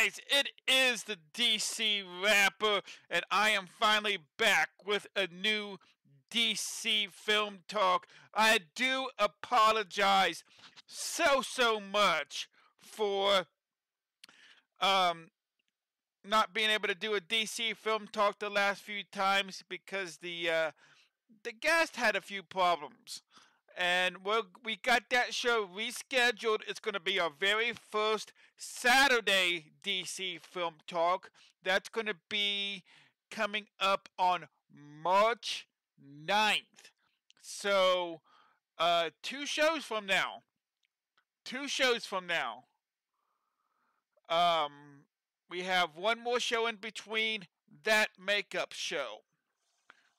guys, it is the DC Rapper, and I am finally back with a new DC film talk. I do apologize so much for um not being able to do a DC film talk the last few times because the guest had a few problems. And we got that show rescheduled. It's going to be our very first Saturday DC film talk. That's going to be coming up on March 9th. So, 2 shows from now. 2 shows from now. Um, we have one more show in between that makeup show.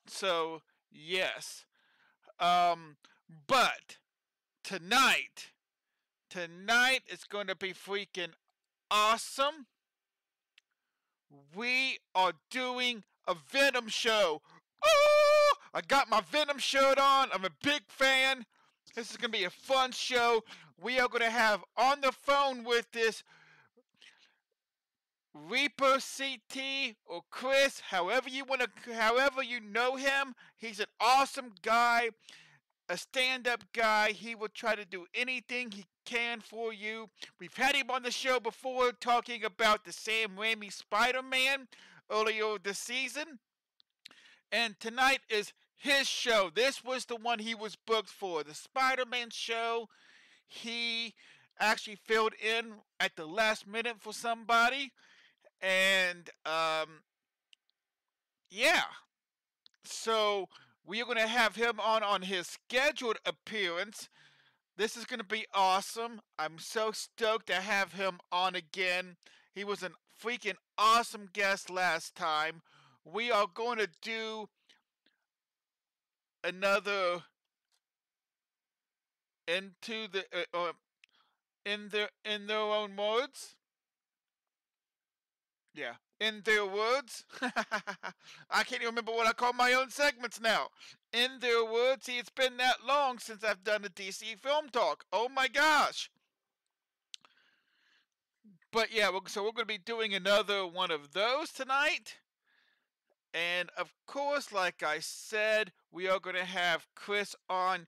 So, yes. But tonight is going to be freaking awesome. We are doing a Venom show. Oh, I got my Venom shirt on. I'm a big fan. This is going to be a fun show. We are going to have on the phone with this ReaperCT or Chris, however you know him. He's an awesome guy, a stand-up guy. He will try to do anything he can for you. We've had him on the show before talking about the Sam Raimi Spider-Man earlier this season. And tonight is his show. This was the one he was booked for, the Spider-Man show. He actually filled in at the last minute for somebody. And, yeah. So, we are going to have him on his scheduled appearance. This is going to be awesome. I'm so stoked to have him on again. He was a freaking awesome guest last time. We are going to do another into the in their own words. Yeah, in their words. I can't even remember what I call my own segments now. In their words, see, it's been that long since I've done a DC film talk. Oh my gosh. But yeah, so we're going to be doing another one of those tonight. And of course, like I said, we are going to have Chris on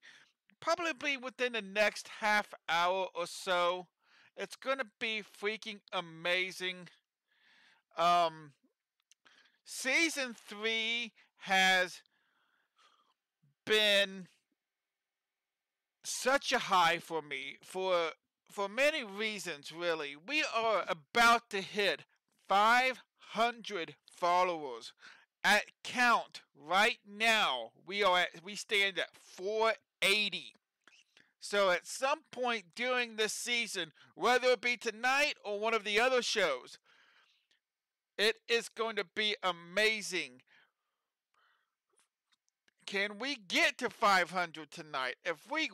probably within the next half hour or so. It's going to be freaking amazing. Season 3 has been such a high for me for many reasons, really. We are about to hit 500 followers. At count right now, we stand at 480. So at some point during this season, whether it be tonight or one of the other shows, it is going to be amazing. Can we get to 500 tonight?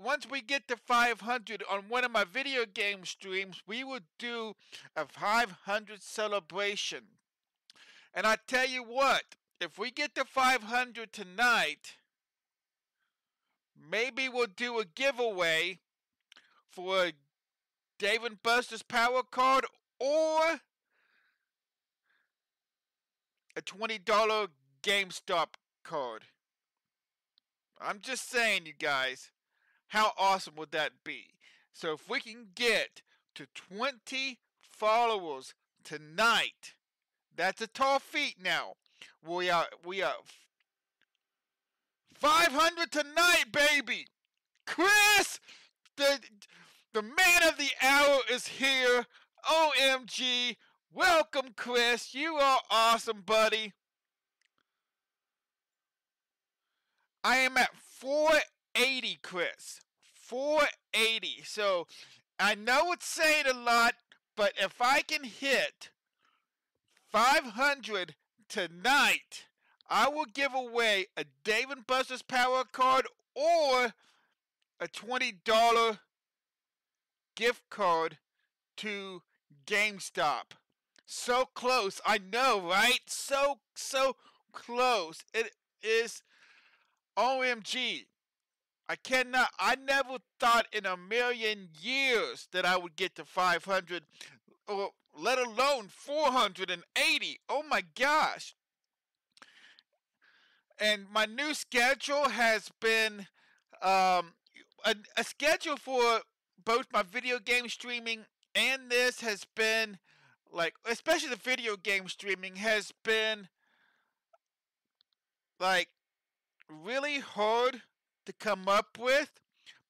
Once we get to 500 on one of my video game streams, we will do a 500 celebration. And I tell you what, if we get to 500 tonight, maybe we'll do a giveaway for a Dave & Buster's Power Card or a $20 GameStop card. I'm just saying, you guys, how awesome would that be? So if we can get to 20 followers tonight, that's a tall feat now. We are 500 tonight, baby. Chris, the man of the hour is here. OMG. Welcome, Chris. You are awesome, buddy. I am at 480, Chris. 480. So, I know it's saying a lot, but if I can hit 500 tonight, I will give away a Dave & Buster's Power Card or a $20 gift card to GameStop. So close. I know, right? So close. It is OMG. I never thought in a million years that I would get to 500. Or let alone 480. Oh my gosh. And my new schedule has been a schedule for both my video game streaming and this has been like, especially the video game streaming has been like really hard to come up with,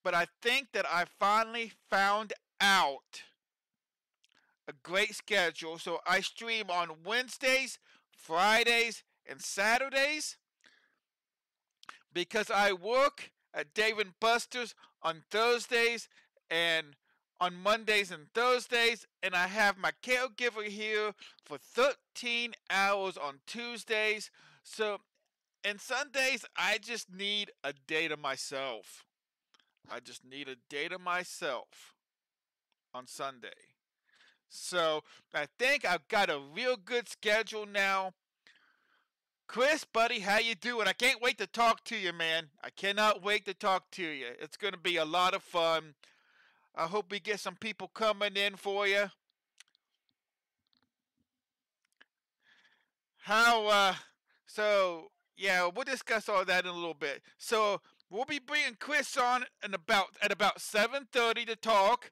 but I think that I finally found out a great schedule. So I stream on Wednesdays, Fridays, and Saturdays because I work at Dave and Buster's on Thursdays and on Mondays and Thursdays, and I have my caregiver here for 13 hours on Tuesdays. So, and Sundays, I just need a day to myself. I just need a day to myself on Sunday. So, I think I've got a real good schedule now. Chris, buddy, how you doing? I can't wait to talk to you, man. I cannot wait to talk to you. It's going to be a lot of fun. I hope we get some people coming in for you. So, yeah, we'll discuss all that in a little bit. So, we'll be bringing Chris on at about 7:30 to talk,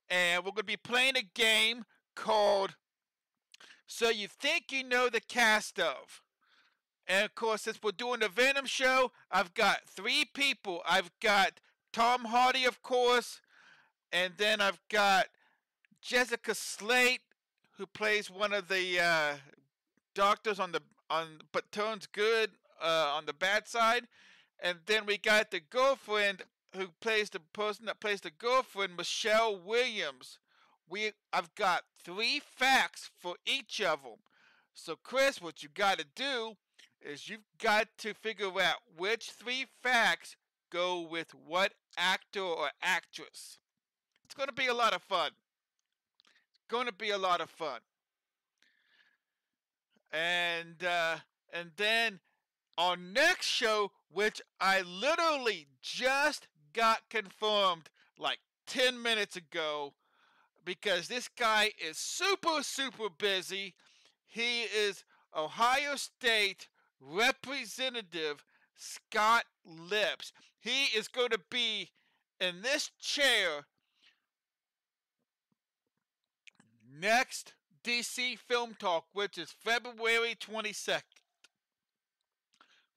and we're going to be playing a game called So You Think You Know the Cast Of. And of course, since we're doing the Venom show, I've got three people. I've got Tom Hardy, of course, and then I've got Jessica Slate, who plays one of the doctors but turns good on the bad side, and then we got the girlfriend who plays the person that plays the girlfriend, Michelle Williams. I've got three facts for each of them. So Chris, what you got to do is you've got to figure out which three facts go with what actor or actress. It's going to be a lot of fun. It's going to be a lot of fun. And then our next show, which I literally just got confirmed like 10 minutes ago, because this guy is super, super busy. He is Ohio State Representative Scott Lips. He is going to be in this chair next DC Film Talk, which is February 22nd.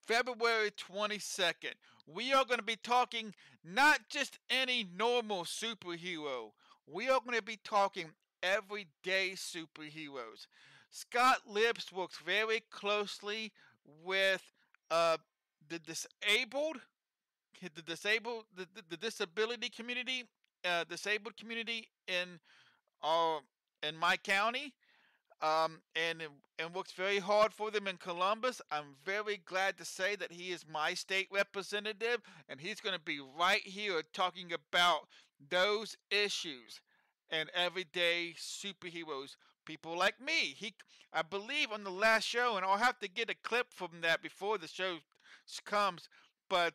February 22nd. We are going to be talking not just any normal superhero. We are going to be talking everyday superheroes. Scott Lips works very closely with the disabled, the disability community, disabled community uh, in my county, and works very hard for them in Columbus. I'm very glad to say that he is my state representative, and he's going to be right here talking about those issues and everyday superheroes, people like me. I believe on the last show, and I'll have to get a clip from that before the show comes, but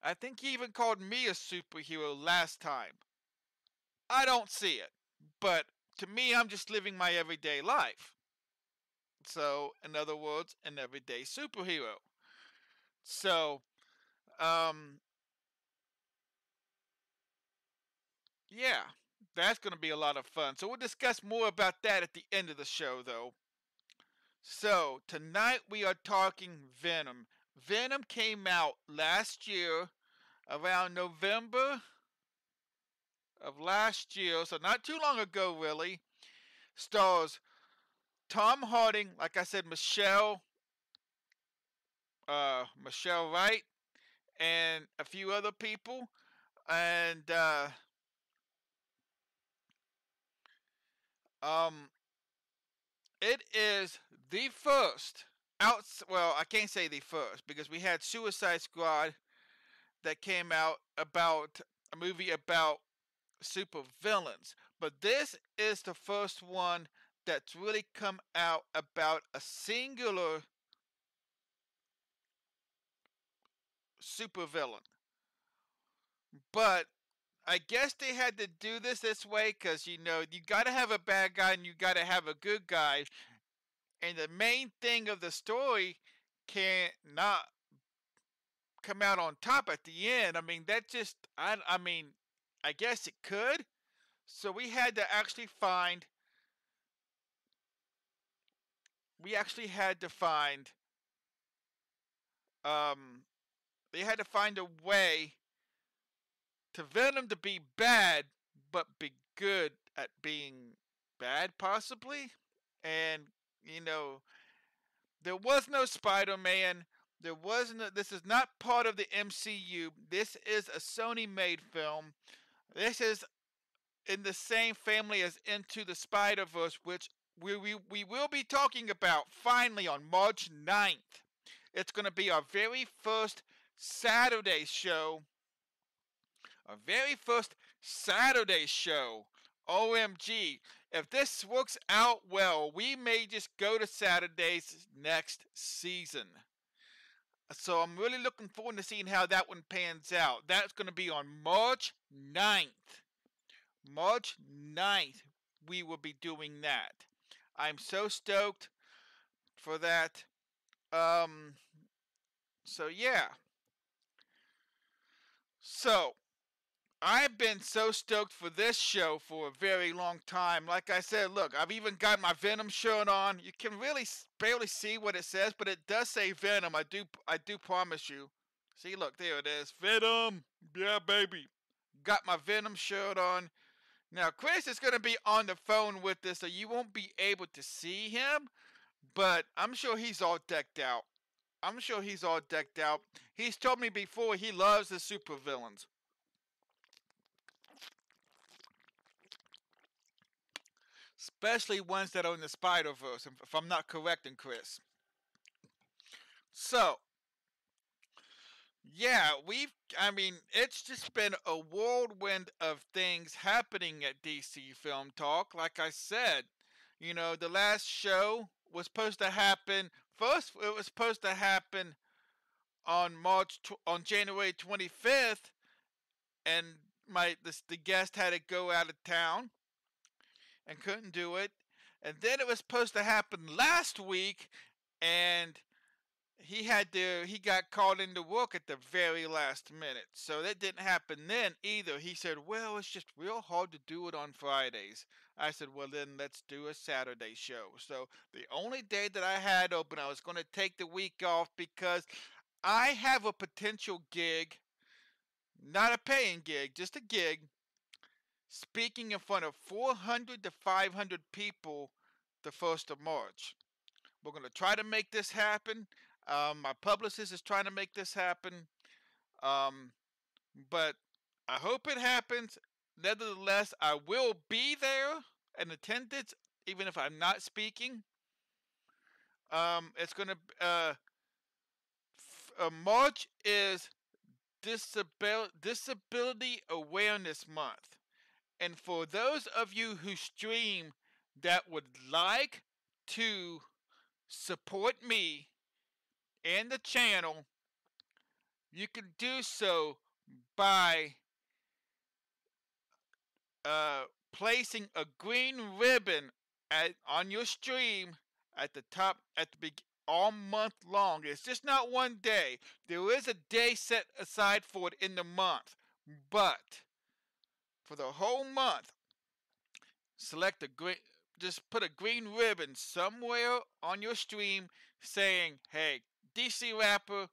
I think he even called me a superhero last time. I don't see it, but to me, I'm just living my everyday life. So, in other words, an everyday superhero. So, um, yeah, that's going to be a lot of fun. So, we'll discuss more about that at the end of the show, though. So, tonight we are talking Venom. Venom came out last year, around November of last year, so not too long ago, really. Stars Tom Harding, like I said, Michelle Wright, and a few other people, and um, it is the first out. Well, I can't say the first because we had Suicide Squad that came out about a movie about super villains, but this is the first one that's really come out about a singular supervillain. But I guess they had to do this way because you gotta have a bad guy and you gotta have a good guy, and the main thing of the story can't not come out on top at the end. I mean, that just I mean, I guess it could. So we actually had to find um they had to find a way to Venom to be bad but be good at being bad possibly. And you know, there was no Spider-Man. There was no, this is not part of the MCU. This is a Sony made film. This is in the same family as Into the Spider-Verse, which we will be talking about finally on March 9th. It's going to be our very first Saturday show. Our very first Saturday show. OMG. If this works out well, we may just go to Saturdays next season. So I'm really looking forward to seeing how that one pans out. That's going to be on March 9th. March 9th, we will be doing that. I'm so stoked for that. Um, so yeah. So, I've been so stoked for this show for a very long time. Like I said, look, I've even got my Venom shirt on. You can really barely see what it says, but it does say Venom. I do promise you. See, look, there it is. Venom. Yeah, baby. Got my Venom shirt on. Now, Chris is going to be on the phone with us, so you won't be able to see him, but I'm sure he's all decked out. I'm sure he's all decked out. He's told me before he loves the supervillains, especially ones that are in the Spider Verse, if I'm not correcting Chris. So, yeah, I mean, it's just been a whirlwind of things happening at DC Film Talk. Like I said, the last show was supposed to happen. First, it was supposed to happen on January 25th, and the guest had to go out of town and couldn't do it. And then it was supposed to happen last week, and he got called into work at the very last minute. So that didn't happen then either. He said, "Well, it's just real hard to do it on Fridays." I said, "Well, then let's do a Saturday show." So the only day that I had open, I was going to take the week off because I have a potential gig, not a paying gig, just a gig, speaking in front of 400 to 500 people the 1st of March. We're going to try to make this happen. My publicist is trying to make this happen. Um, but I hope it happens. Nevertheless, I will be there in attendance, even if I'm not speaking. It's going to, March is Disability Awareness Month. And for those of you who stream that would like to support me and the channel, you can do so by placing a green ribbon on your stream at the top at the all month long. It's just not one day. There is a day set aside for it in the month, but for the whole month, select a green. Just put a green ribbon somewhere on your stream saying, "Hey, DC Rapper,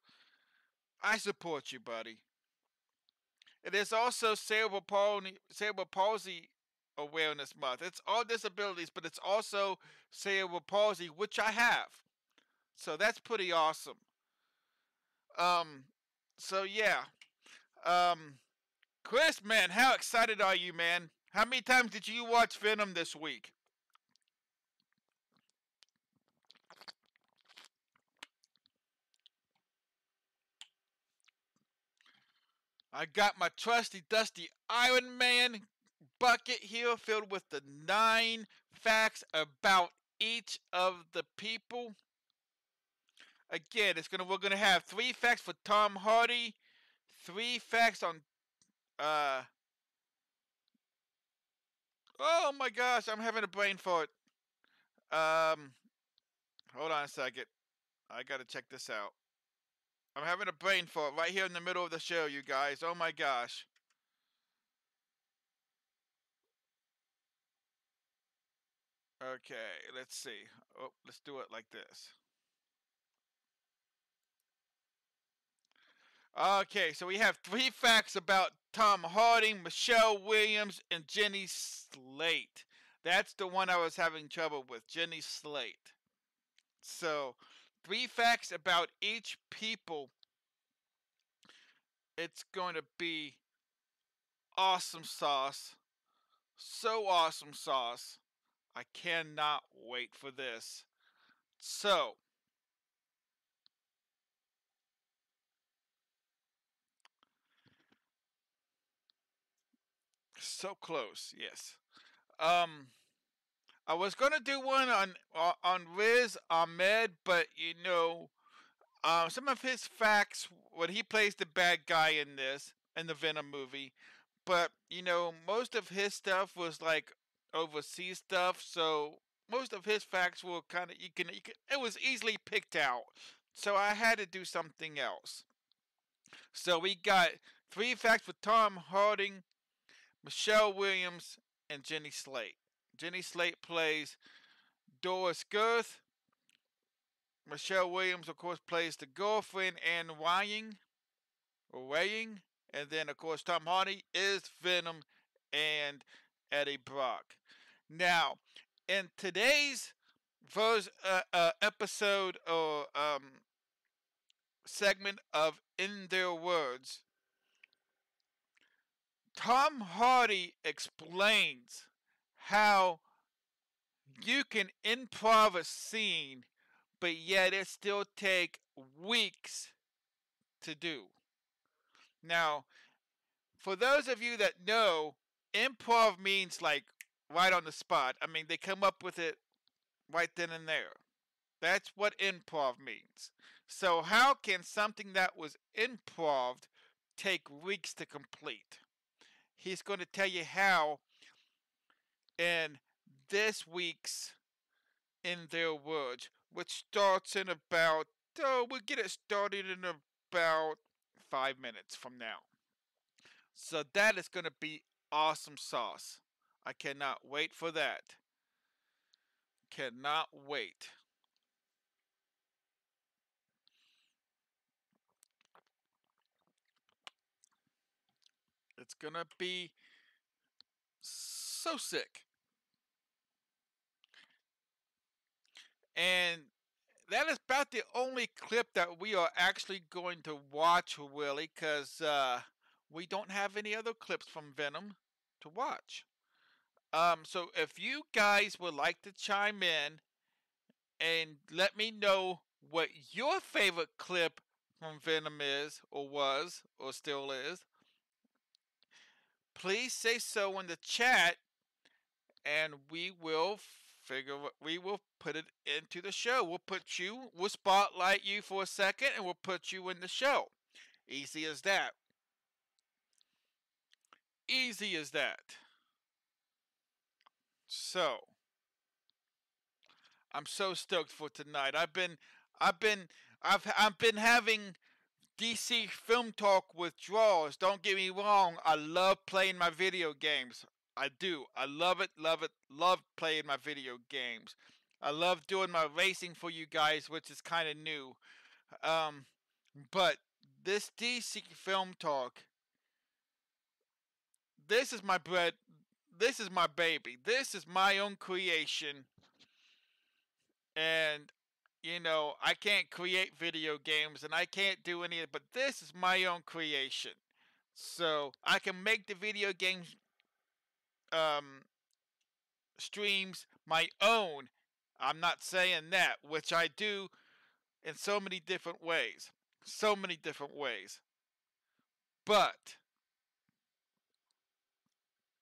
I support you, buddy." It is also Cerebral Palsy Awareness Month. It's all disabilities, but it's also cerebral palsy, which I have. So that's pretty awesome. Um, so yeah. Um, Chris, man, how excited are you, man? How many times did you watch Venom this week? I got my trusty, dusty Iron Man bucket here filled with the 9 facts about each of the people. Again, we're gonna have 3 facts for Tom Hardy, 3 facts on Oh my gosh, I'm having a brain fart. Um, hold on a second. I gotta check this out. I'm having a brain fart right here in the middle of the show, you guys. Oh my gosh. Okay, let's see. Oh, let's do it like this. Okay, so we have three facts about Tom Hardy, Michelle Williams, and Jenny Slate. That's the one I was having trouble with, Jenny Slate. So, three facts about each people. It's going to be awesome sauce. So awesome sauce. I cannot wait for this. So, so close, yes. Um, I was gonna do one on Riz Ahmed, but some of his facts when he plays the bad guy in this in the Venom movie, but most of his stuff was like overseas stuff, so most of his facts were kind of you can it was easily picked out. So I had to do something else. So we got three facts with Tom Harding, Michelle Williams, and Jenny Slate. Jenny Slate plays Doris Girth. Michelle Williams, of course, plays the girlfriend Anne Wying or Weighing, and then of course Tom Hardy is Venom and Eddie Brock. Now, in today's episode or segment of In Their Words, Tom Hardy explains how you can improv a scene, but yet it still take weeks to do. Now, for those of you that know, improv means like right on the spot. I mean, they come up with it right then and there. That's what improv means. So, how can something that was improv take weeks to complete? He's going to tell you how in this week's In Their Words, which starts in about, we'll get it started in about 5 minutes from now. So that is going to be awesome sauce. I cannot wait for that. Cannot wait. It's going to be so sick. And that is about the only clip that we are actually going to watch, really, because we don't have any other clips from Venom to watch. So if you guys would like to chime in and let me know what your favorite clip from Venom is, or was, or still is, please say so in the chat, and we will put it into the show. We'll spotlight you for a second, and we'll put you in the show. Easy as that. Easy as that. So, I'm so stoked for tonight. I've been, I've been having DC Film Talk withdrawals. Don't get me wrong. I love playing my video games. I do. I love it, love playing my video games. I love doing my racing for you guys, which is kind of new. Um, but this DC Film Talk, this is my bread. This is my baby. This is my own creation. And I can't create video games and I can't do any of it, but this is my own creation. So I can make the video games um, streams my own. I'm not saying that, which I do in so many different ways. So many different ways. But,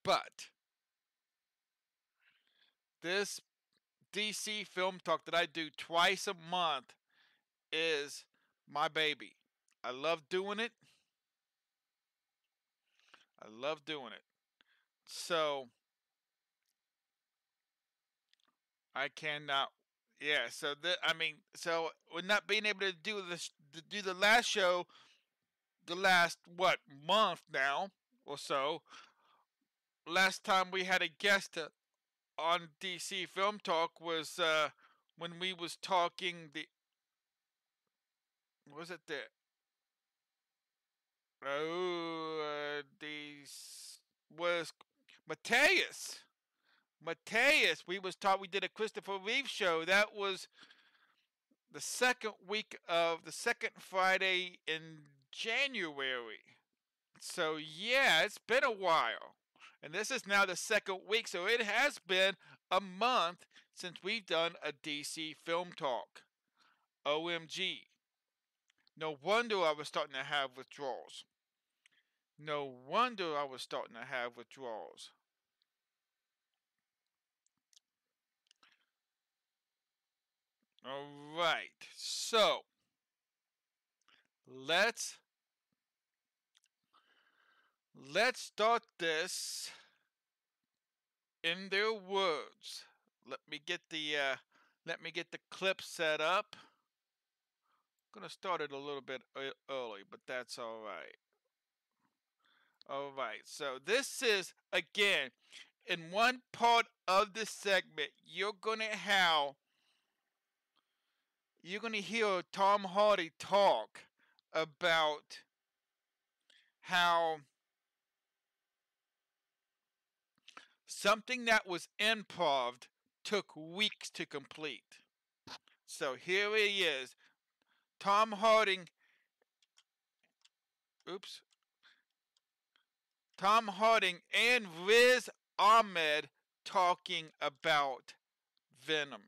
but, this DC Film Talk that I do twice a month is my baby. I love doing it. I love doing it. So, I cannot. Yeah. So I mean, so we're not being able to do this, to do the last show, the last what month now or so. Last time we had a guest on DC Film Talk was when we was talking the, was it the, the was Mateus. Mateus, we was taught, we did a Christopher Reeve show. That was the second week of the second Friday in January. So yeah, it's been a while. And this is now the second week, so it has been a month since we've done a DC Film Talk. OMG. No wonder I was starting to have withdrawals. No wonder I was starting to have withdrawals. Alright, so let's start this in their words. Let me get the clip set up. I'm gonna start it a little bit early, but that's all right. All right. So this is, again, in one part of this segment, you're gonna hear Tom Hardy talk about how something that was improv took weeks to complete. So here he is, Tom Harding. Tom Harding and Riz Ahmed talking about Venom.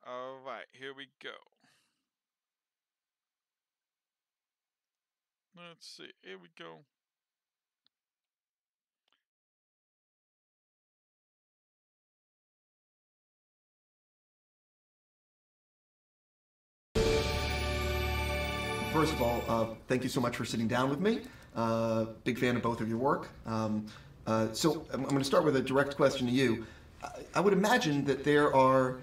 All right, here we go. Let's see. Here we go. First of all, thank you so much for sitting down with me. Big fan of both of your work. So I'm going to start with a direct question to you. I would imagine that the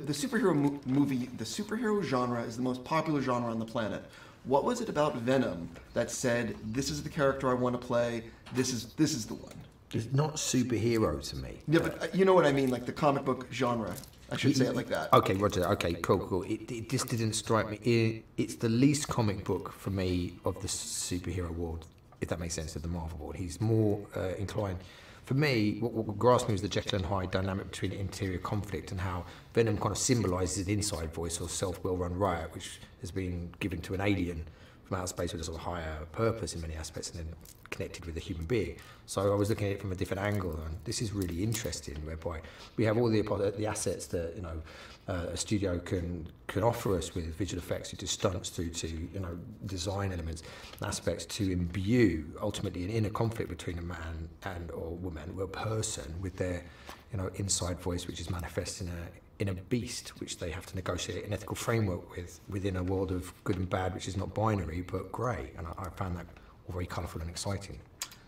superhero movie, the superhero genre is the most popular genre on the planet. What was it about Venom that said, this is the character I want to play, this is the one? It's not superhero to me. Yeah, but you know what I mean, like the comic book genre. I should say it like that. Okay, Roger. Okay, cool. It just didn't strike me. It's the least comic book for me of the superhero world, if that makes sense, of the Marvel world. He's more inclined. For me, what grasped me was the Jekyll and Hyde dynamic between interior conflict and how Venom kind of symbolises an inside voice or self-will-run riot, which has been given to an alien from outer space with a sort of higher purpose in many aspects, and then connected with a human being. So I was looking at it from a different angle, and this is really interesting, whereby we have all the assets that a studio can offer us, with visual effects, to stunts, through to design elements, aspects, to imbue ultimately an inner conflict between a man and or woman, or a person, with their inside voice, which is manifest in a beast, which they have to negotiate an ethical framework within a world of good and bad, which is not binary but grey. And I found that all very colourful and exciting.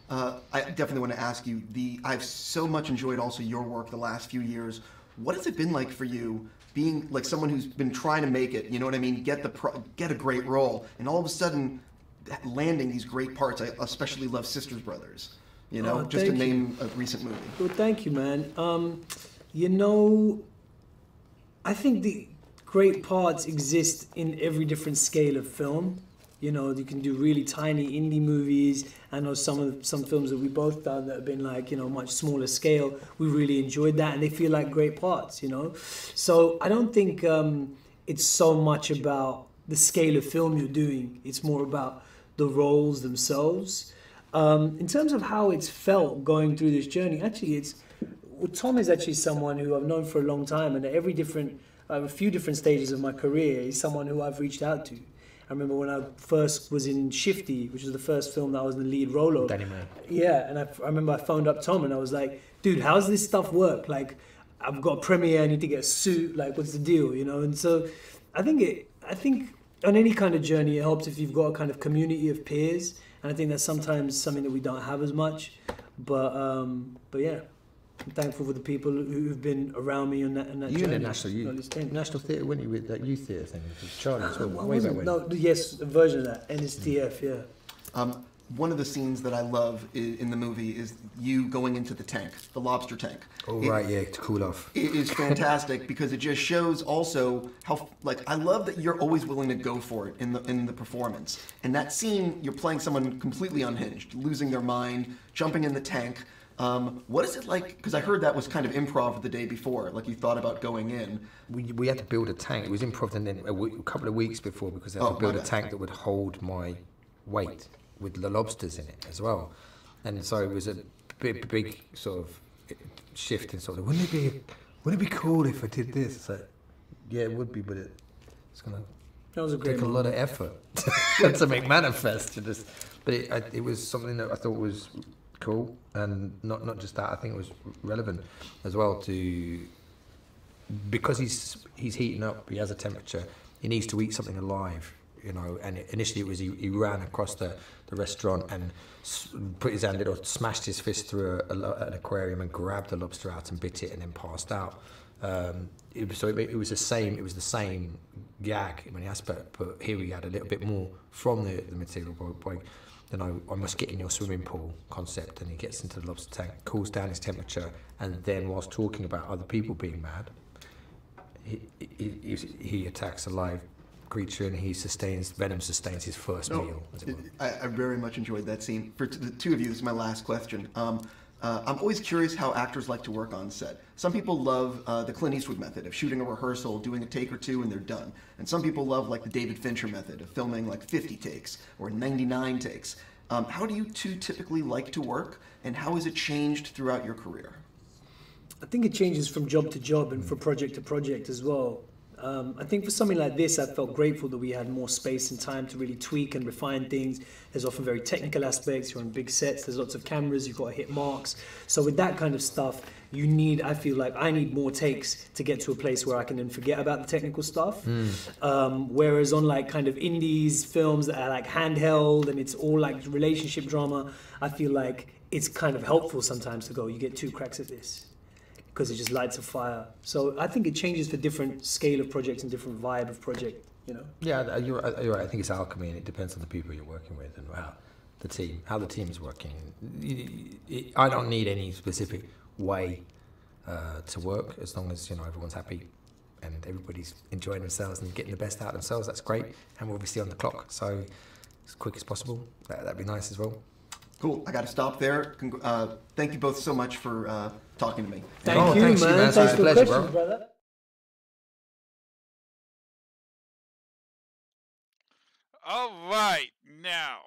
I definitely want to ask you, I've so much enjoyed also your work the last few years. What has it been like for you, being like someone who's been trying to make it, you know what I mean, get a great role, and all of a sudden landing these great parts? I especially love Sisters Brothers, just to name a recent movie. Well, thank you, man. I think the great parts exist in every different scale of film. You can do really tiny indie movies. I know some films that we both done that have been like, much smaller scale. We really enjoyed that, and they feel like great parts, So I don't think it's so much about the scale of film you're doing. It's more about the roles themselves. In terms of how it's felt going through this journey, actually, Tom is actually someone who I've known for a long time, and at a few different stages of my career, he's someone who I've reached out to. I remember when I first was in Shifty, which was the first film that I was the lead role of. Danny Man. Yeah, and I remember I phoned up Tom and I was like, dude, how's this stuff work? Like, I've got a premiere, I need to get a suit, like, what's the deal, And so I think on any kind of journey, it helps if you've got a kind of community of peers. And I think that's sometimes something that we don't have as much. But yeah. I'm thankful for the people who've been around me on that You in journey. the National Theatre, weren't you, with that youth theatre thing with Charlie as well? I Way back wasn't, when. no, yes, a version of that, NSTF, yeah. One of the scenes that I love in the movie is you going into the tank, the lobster tank. Oh, right, yeah, to cool off. It is fantastic because it just shows also how, like, I love that you're always willing to go for it in the performance. And that scene, you're playing someone completely unhinged, losing their mind, jumping in the tank. What is it like? Because I heard that was kind of improv the day before, like you thought about going in. We had to build a tank. It was improv, and then a couple of weeks before, because they had to build a tank that would hold my weight with the lobsters in it as well. And so it was a big sort of shift in sort of, wouldn't it be cool if I did this? It's like, yeah, it would be, but it's gonna take a lot of effort to make manifest. But it was something that I thought was cool, and not just that. I think it was relevant as well to, because he's heating up. He has a temperature. He needs to eat something alive. You know, and initially it was he ran across the restaurant and put his hand, or smashed his fist through an aquarium and grabbed the lobster out and bit it and then passed out. It was the same gag in many aspects, but here we had a little bit more from the material by I must get in your swimming pool concept, and he gets into the lobster tank, cools down his temperature, and then whilst talking about other people being mad, he attacks a live creature, and Venom sustains his first meal, as it were. I very much enjoyed that scene. For the two of you, this is my last question. I'm always curious how actors like to work on set. Some people love the Clint Eastwood method of shooting a rehearsal, doing a take or two, and they're done. And some people love like the David Fincher method of filming like 50 takes or 99 takes. How do you two typically like to work, and how has it changed throughout your career? I think it changes from job to job and from project to project as well. I think for something like this, I felt grateful that we had more space and time to really tweak and refine things. There's often very technical aspects. You're on big sets. There's lots of cameras. You've got to hit marks. So with that kind of stuff, I feel like I need more takes to get to a place where I can then forget about the technical stuff. Whereas on like kind of indies films that are like handheld and it's all like relationship drama, I feel like it's kind of helpful sometimes to go, you get 2 cracks at this, because it just lights a fire. So I think it changes for different scale of projects and different vibe of project, you know? Yeah, you're right. I think it's alchemy, and it depends on the people you're working with and how the team is working. I don't need any specific way to work, as long as everyone's happy and everybody's enjoying themselves and getting the best out of themselves. That's great, and we're obviously on the clock, so as quick as possible. That'd be nice as well. Cool. I got to stop there. Thank you both so much for talking to me. Thank you, thanks, man. man. Thanks for the Pleasure, questions, bro. brother. All right, now,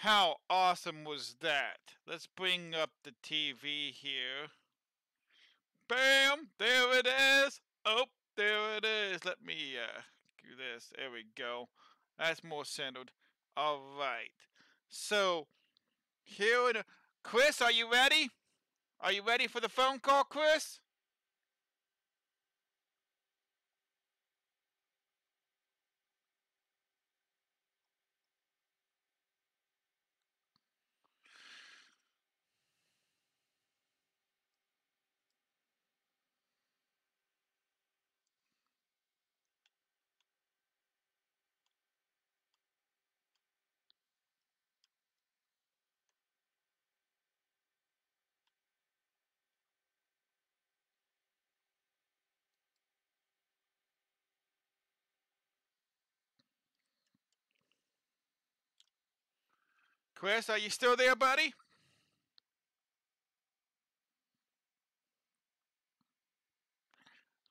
how awesome was that? Let's bring up the TV here. Bam! There it is. Oh, there it is. Let me do this. There we go. That's more centered. All right. So here, Chris, are you ready? Are you ready for the phone call, Chris? Chris, are you still there, buddy?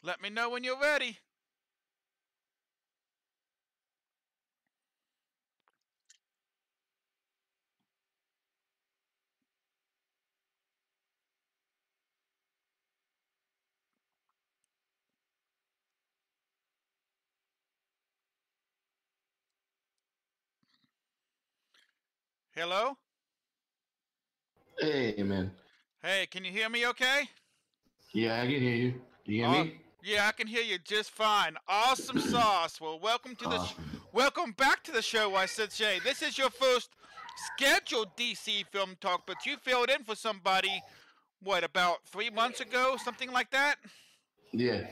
Let me know when you're ready. Hello? Hey, man. Hey, can you hear me okay? Yeah, I can hear you. Do you hear me? Yeah, I can hear you just fine. Awesome sauce. Well, welcome to welcome back to the show, I should say. This is your first scheduled DC film talk, but you filled in for somebody what, about 3 months ago, something like that. Yeah.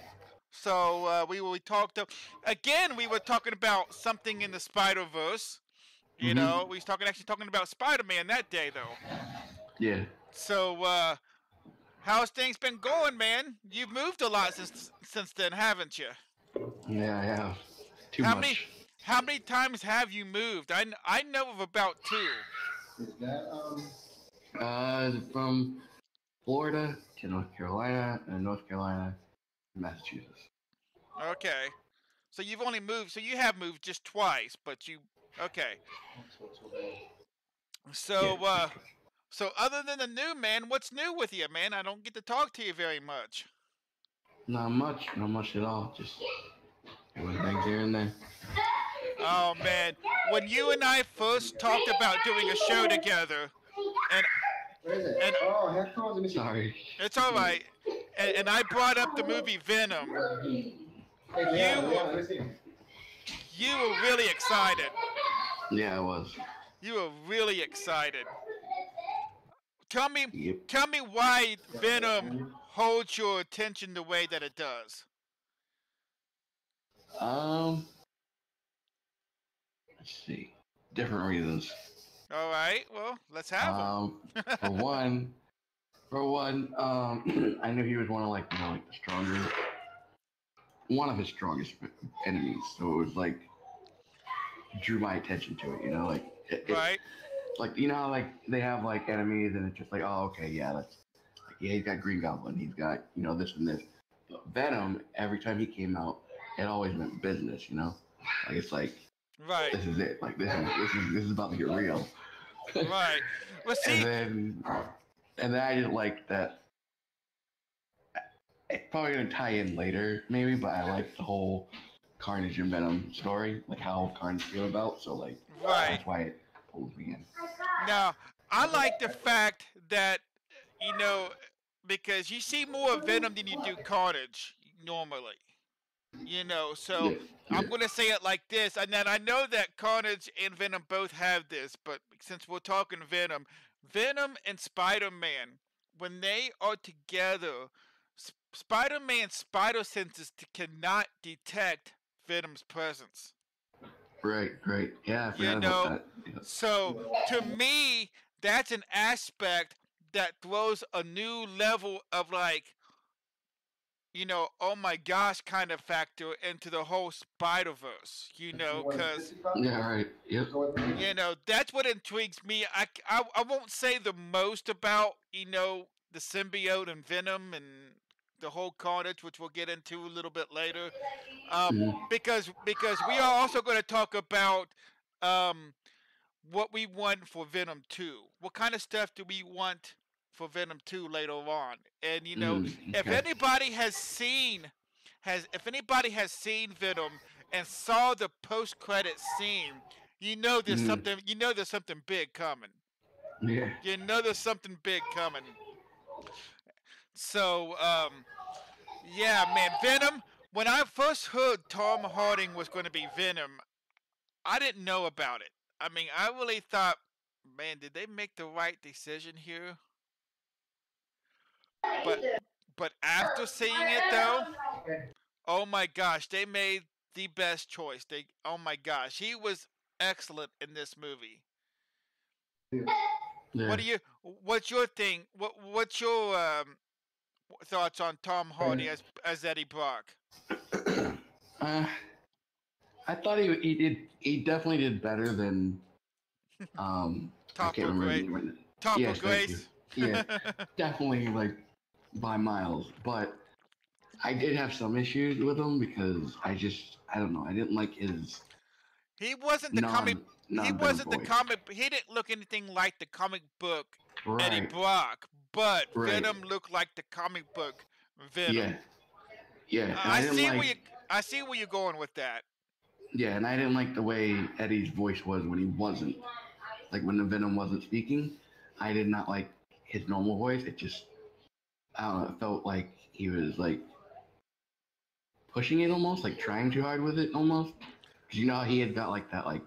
So we talked again. We were talking about something in the Spider-Verse. You know, we was actually talking about Spider-Man that day though. Yeah. So how's things been going, man? You've moved a lot since then, haven't you? Yeah, I have. Too How much. many how many times have you moved? I know of about 2. Is that from Florida to North Carolina and North Carolina to Massachusetts. Okay. So you've only moved. So you have moved just twice, but you okay. So Yeah. so other than the new, man, what's new with you, man? I don't get to talk to you very much. Not much at all. Just doing things here and there. Oh man, when you and I first talked about doing a show together, and Where is it? and Oh, headphones. Let me see. Sorry. it's all right, and I brought up the movie Venom, you were really excited. Yeah, I was. You were really excited. Tell me, Yep. tell me why Venom holds your attention the way that it does. Let's see. Different reasons. All right, well, let's have them. For one, I knew he was one of like the stronger, one of his strongest enemies. So it was like drew my attention to it. You know, like Right. like you know how like they have like enemies and it's just like, oh, okay, yeah, that's like, yeah, he's got Green Goblin, he's got this and this. But Venom, every time he came out, it always meant business. You know, like it's like Right. this is it. Like this is about to get real. Right. Well, see. And then I didn't like that. It's probably gonna tie in later, maybe, but I like the whole Carnage and Venom story, like how Carnage feel about. So like, Right. that's why it pulls me in. Now, I like the fact that, because you see more of Venom than you do Carnage normally. So Yeah, I'm yeah. going to say it like this. And then I know that Carnage and Venom both have this, but since we're talking Venom and Spider-Man, when they are together, Spider-Man's spider senses cannot detect Venom's presence. Right. Yeah, I forgot You about know, that. Yeah. so to me, that's an aspect that throws a new level of like, oh my gosh kind of factor into the whole Spider-Verse, because, Yeah, right. Yep. that's what intrigues me. I won't say the most about, the symbiote and Venom and the whole Carnage, which we'll get into a little bit later, because we are also going to talk about what we want for Venom 2. What kind of stuff do we want for Venom 2 later on? And if Okay. anybody has seen Venom and saw the post-credit scene, there's something big coming. Yeah. There's something big coming. So, yeah, man, Venom. When I first heard Tom Hardy was going to be Venom, I didn't know about it. I mean, I really thought, man, did they make the right decision here? But after seeing it though, oh my gosh, they made the best choice. Oh my gosh, he was excellent in this movie. Yeah. What's your thing? What's your thoughts on Tom Hardy as Eddie Brock? I thought he definitely did better than I can't remember his name right now. Topper Yes, thank you. Grace. Yeah, definitely like by miles. But I did have some issues with him because I don't know. I didn't like his He wasn't the comic. He wasn't the voice. comic. He didn't look anything like the comic book Eddie Right. Brock, but Right. Venom looked like the comic book Venom. Yeah. Yeah. And I didn't see like, I see where you're going with that. Yeah, and I didn't like the way Eddie's voice was when he wasn't. Like when the Venom wasn't speaking, I did not like his normal voice. It just, I don't know, it felt like he was like pushing it almost, like trying too hard with it almost. Because how he had got like that, like,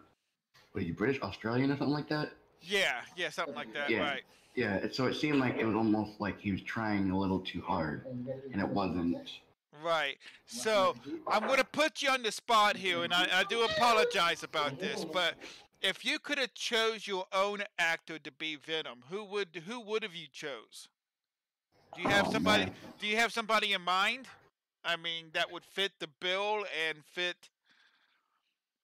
what are you, British, Australian or something like that? Yeah, something like that, Yeah. right? Yeah, so it seemed like it was almost like he was trying a little too hard, and it wasn't. Right. So I'm gonna put you on the spot here, and I do apologize about this, but if you could have chose your own actor to be Venom, who would have you chose? Do you have Oh somebody? man. Do you have somebody in mind? I mean, that would fit the bill and fit.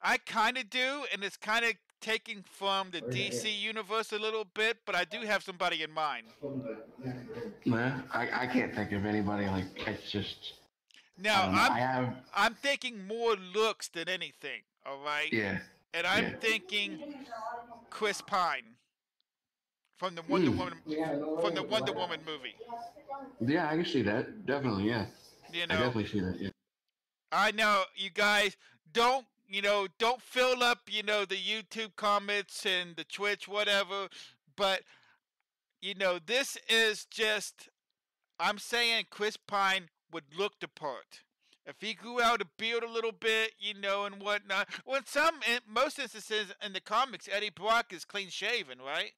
I kind of do, and it's kind of taking from the DC universe a little bit, but I do have somebody in mind. Yeah, I can't think of anybody like it's just I Now, don't know. I'm I have I'm thinking more looks than anything. All right, yeah and I'm yeah. thinking Chris Pine from the Wonder Mm. Woman from the Wonder Woman movie. Yeah, I can see that. Definitely, yeah. You I know, definitely see that. Yeah. I know you guys don't fill up the YouTube comments and the Twitch whatever, but this is just I'm saying Chris Pine would look the part. If he grew out a beard a little bit, and whatnot. Well, in most instances in the comics, Eddie Brock is clean shaven, right?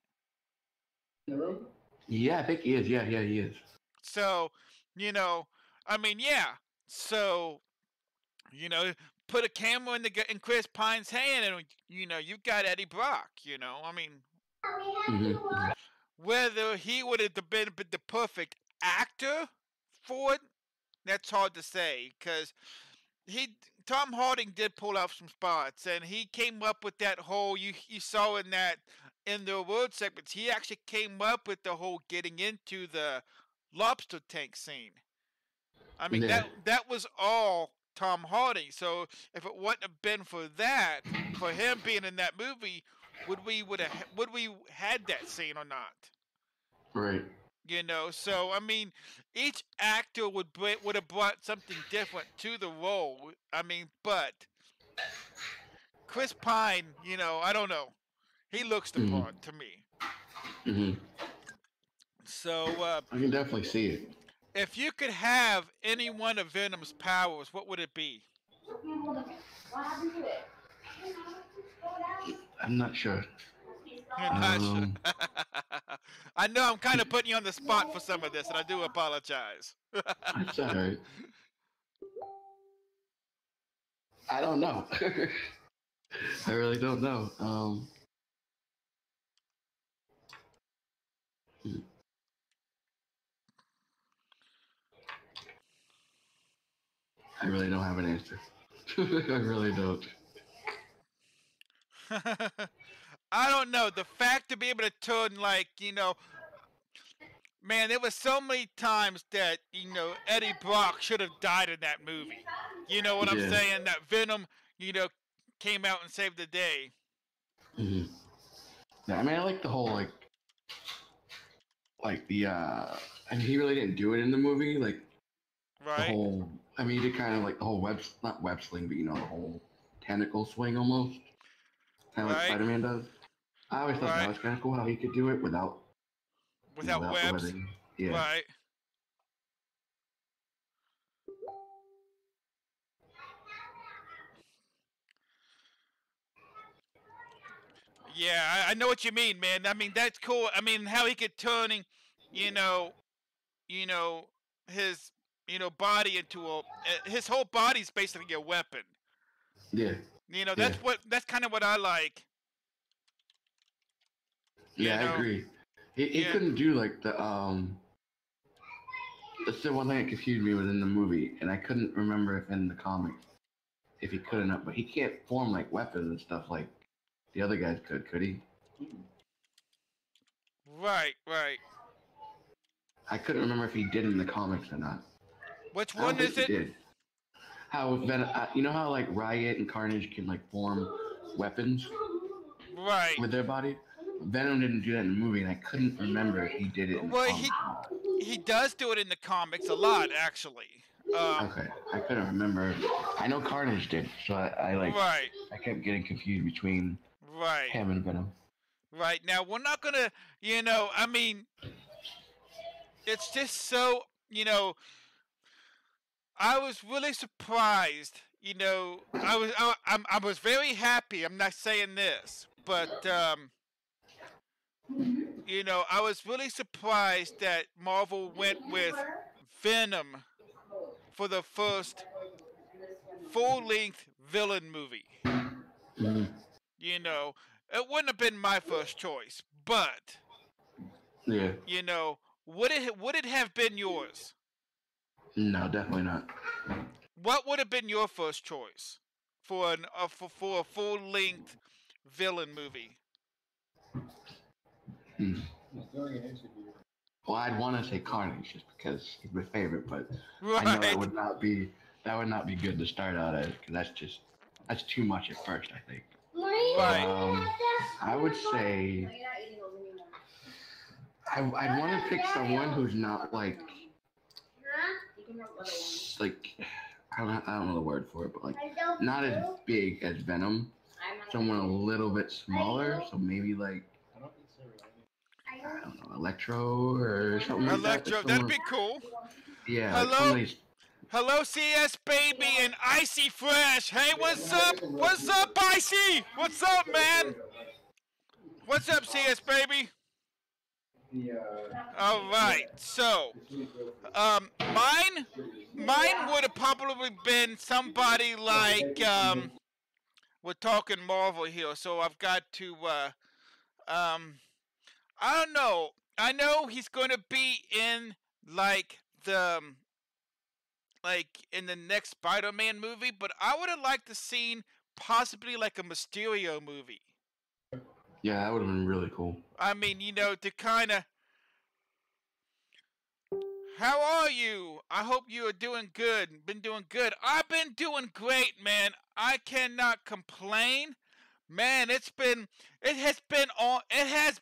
Yeah, I think he is. Yeah, yeah, he is. So, I mean, yeah. So, you know, put a camera in Chris Pine's hand, and you've got Eddie Brock. I mean, Hmm. whether he would have been the perfect actor for it, that's hard to say, because he Tom Harding did pull off some spots, and he came up with that whole you saw in the word segments. He actually came up with the whole getting into the lobster tank scene. I mean Yeah. that was all Tom Harding. So if it wouldn't have been for that, for him being in that movie, would we had that scene or not? Right. So I mean, each actor would have brought something different to the role. I mean, but Chris Pine, I don't know. He looks the Hmm. part to me. Hmm. So, I can definitely see it. if you could have any one of Venom's powers, what would it be? I'm not sure. You're not sure. Um, I know I'm kind of putting you on the spot for some of this, and I do apologize. that's all right. I don't know. I really don't know. Hmm. I really don't have an answer. I really don't. I don't know. The fact to be able to turn, man, there was so many times that Eddie Brock should have died in that movie. You know what I'm Yeah. saying? That Venom, came out and saved the day. Hmm. Yeah, I mean, I like the whole like the. I mean, he really didn't do it in the movie. Like the Right? whole. I mean, he did kind of like the whole not web sling, but the whole tentacle swing almost, kind of like Right? Spider-Man does. I always thought that Right? was kind of cool how he could do it without, Without without the webs. webbing. Yeah. Right? Yeah, I know what you mean, man. I mean, that's cool. I mean, how he could turning, you know, you know, his, body into his whole body's basically a weapon. Yeah. Yeah. That's kind of what I like. You Yeah, I know, agree. He yeah. couldn't do like the That's the one thing that confused me was in the movie, and I couldn't remember if in the comics if he could or not. But he can't form like weapons and stuff like the other guys could he? Right, right. I couldn't remember if he did in the comics or not. Which I don't one think is he it? did. How Venom, you know how like Riot and Carnage can like form weapons Right. with their body? Venom didn't do that in the movie, and I couldn't remember if he did it in the Well, comics. he does do it in the comics a lot, actually. Okay, I couldn't remember. I know Carnage did, so I Right, I kept getting confused between right, him and Venom. right. Now we're not gonna, I mean, it's just so, I was really surprised. I was very happy. I'm not saying this, but You know, I was really surprised that Marvel went with Venom for the first full-length villain movie. Mhm. You know, it wouldn't have been my first choice, but Yeah. you know, would it have been yours? No, definitely not. What would have been your first choice for for a full-length villain movie? Hmm. Well, I'd want to say Carnage just because he's my favorite, but I know Right, that would not be good to start out as because that's too much at first. I think. right. I would say I'd want to pick someone who's not like I don't know the word for it, but like not as big as Venom. Someone a little bit smaller, so maybe like I don't know, Electro or something like that. Electro, that'd be cool. Yeah, like Hello, somebody's. hello, CS Baby and Icy Fresh. Hey, what's up? What's up, Icy? What's up, man? What's up, CS Baby? All right, so mine would have probably been somebody like we're talking Marvel here, so I've got to um I don't know. I know he's going to be in like in the next Spider-Man movie, but I would have liked to seen possibly like a Mysterio movie. Yeah, that would have been really cool. I mean, you know, to kind of. How are you? I hope you are doing good. Been doing good. I've been doing great, man. I cannot complain. Man, it has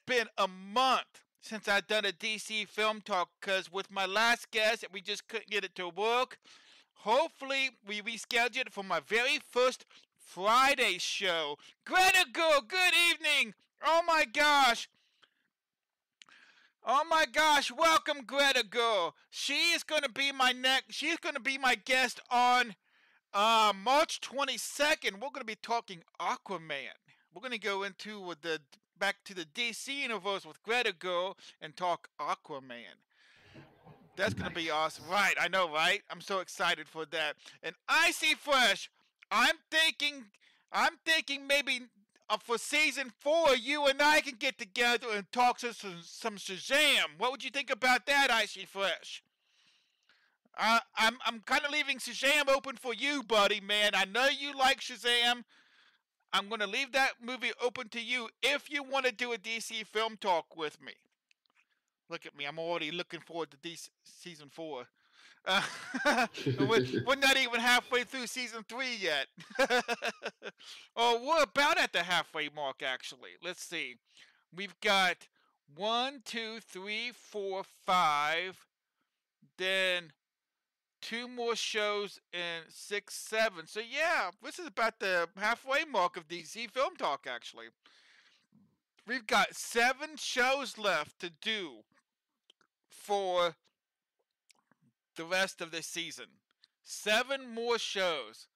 been a month since I've done a DC film talk cuz with my last guest we just couldn't get it to work. Hopefully we reschedule it for my very first Friday show. Greta Girl, good evening. Oh my gosh. Oh my gosh, welcome Greta Girl. She is going to be she's going to be my guest on March 22nd. We're going to be talking Aquaman. We're going to go into back to the DC universe with Greta Girl and talk Aquaman. That's going to be awesome. Right, I know, right? I'm so excited for that. And Icy Fresh, I'm thinking maybe for season 4, you and I can get together and talk some Shazam. What would you think about that, Icy Fresh? I'm kind of leaving Shazam open for you, buddy, man. I know you like Shazam. I'm going to leave that movie open to you if you want to do a DC film talk with me. Look at me. I'm already looking forward to DC season 4. We're not even halfway through season 3 yet. Oh, we're about at the halfway mark, actually. Let's see. We've got 1, 2, 3, 4, 5. Then 2 more shows in 6, 7. So yeah, this is about the halfway mark of DC Film Talk, actually. We've got 7 shows left to do for the rest of this season. 7 more shows.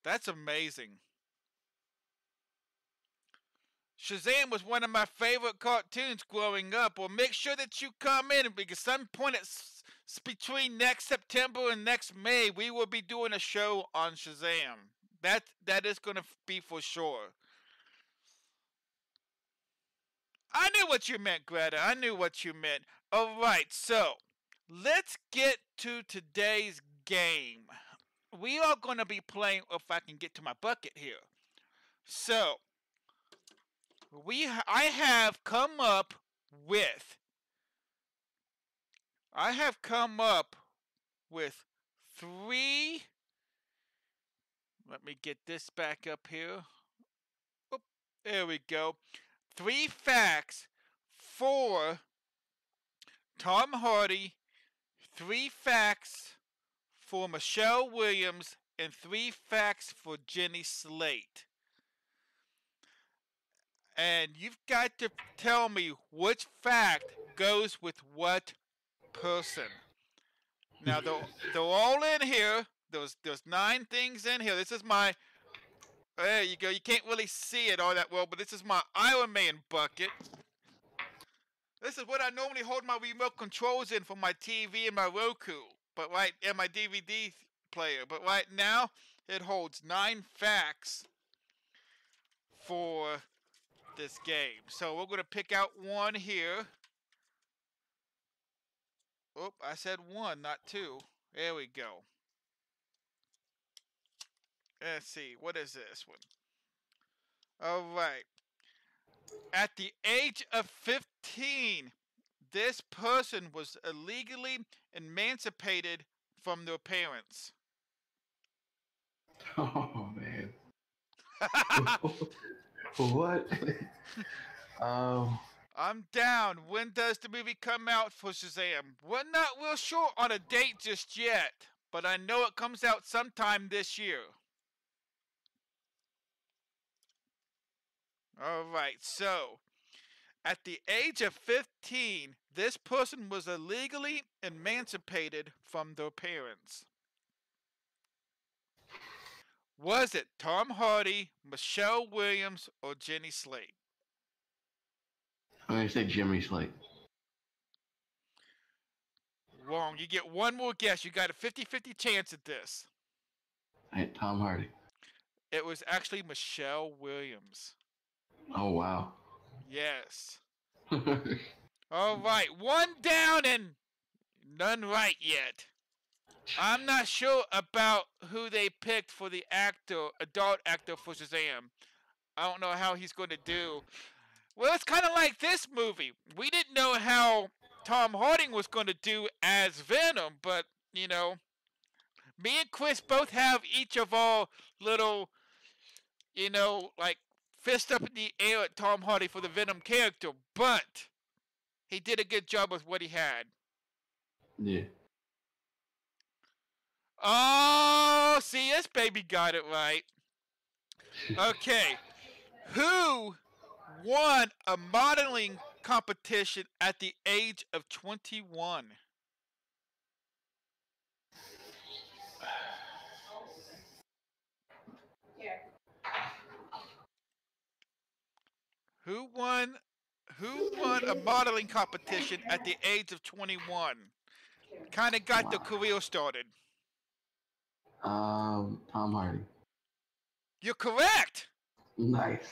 That's amazing. Shazam was one of my favorite cartoons growing up. Well, make sure that you come in because some point between next September and next May, we will be doing a show on Shazam. That is going to be for sure. I knew what you meant, Greta. I knew what you meant. All right, so let's get to today's game. We are going to be playing, if I can get to my bucket here. So, I have come up with 3. Let me get this back up here. Oop, there we go. 3 facts for Tom Hardy, 3 facts for Michelle Williams, and 3 facts for Jenny Slate. And you've got to tell me which fact goes with what person. Now they're all in here. There's 9 things in here. This is my. There you go. You can't really see it all that well, but this is my Iron Man bucket. This is what I normally hold my remote controls in for my TV and my Roku, and my DVD player. But right now, it holds 9 facts for this game. So we're gonna pick out one here. Oh, I said one, not two. There we go. Let's see, what is this one? All right. At the age of 15, this person was illegally emancipated from their parents. Oh man. What? I'm down. When does the movie come out for Shazam? We're not real sure on a date just yet, but I know it comes out sometime this year. Alright, so at the age of 15, this person was illegally emancipated from their parents. Was it Tom Hardy, Michelle Williams, or Jenny Slate? I'm gonna say Jimmy Slate. Wrong. You get one more guess. You got a 50-50 chance at this. Hey, Tom Hardy. It was actually Michelle Williams. Oh wow. Yes. Alright, one down and none right yet. I'm not sure about who they picked for the adult actor for Shazam. I don't know how he's going to do. Well, it's kind of like this movie. We didn't know how Tom Hardy was going to do as Venom, but, you know, me and Chris both have each of our little, you know, like, fist up in the air at Tom Hardy for the Venom character, but he did a good job with what he had. Yeah. Oh, see, this baby got it right. Okay. Who won a modeling competition at the age of 21? Who won a modeling competition at the age of 21? Kind of got the career started. Tom Hardy. You're correct. Nice.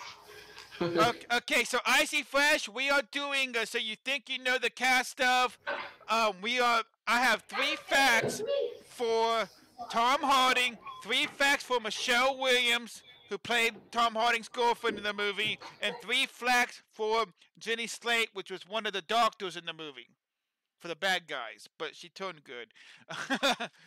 Okay, so Icy Fresh, we are doing. So you think you know the cast of? I have 3 facts for Tom Harding, 3 facts for Michelle Williams, who played Tom Harding's girlfriend in the movie, and 3 facts for Jenny Slate, which was one of the doctors in the movie. For the bad guys, but she turned good.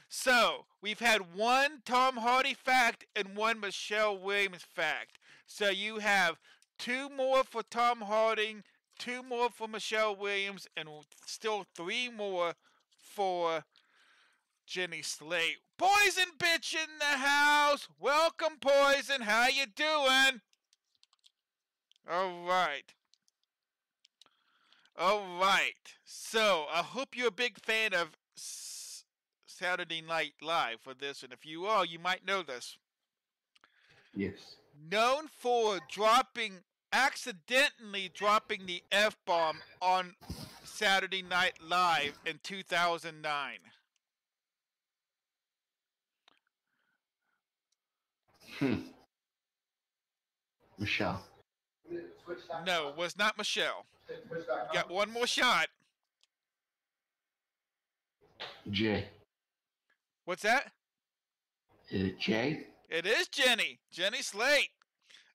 So, we've had 1 Tom Hardy fact and 1 Michelle Williams fact. So you have 2 more for Tom Harding, 2 more for Michelle Williams, and still 3 more for Jenny Slate. Poison bitch in the house! Welcome, Poison! How you doing? Alright. Alright, so I hope you're a big fan of Saturday Night Live for this, and if you are, you might know this. Yes. Known for accidentally dropping the F-bomb on Saturday Night Live in 2009. Michelle. No, it was not Michelle. You got 1 more shot. Jay. What's that? Is it Jay? It is Jenny. Jenny Slate.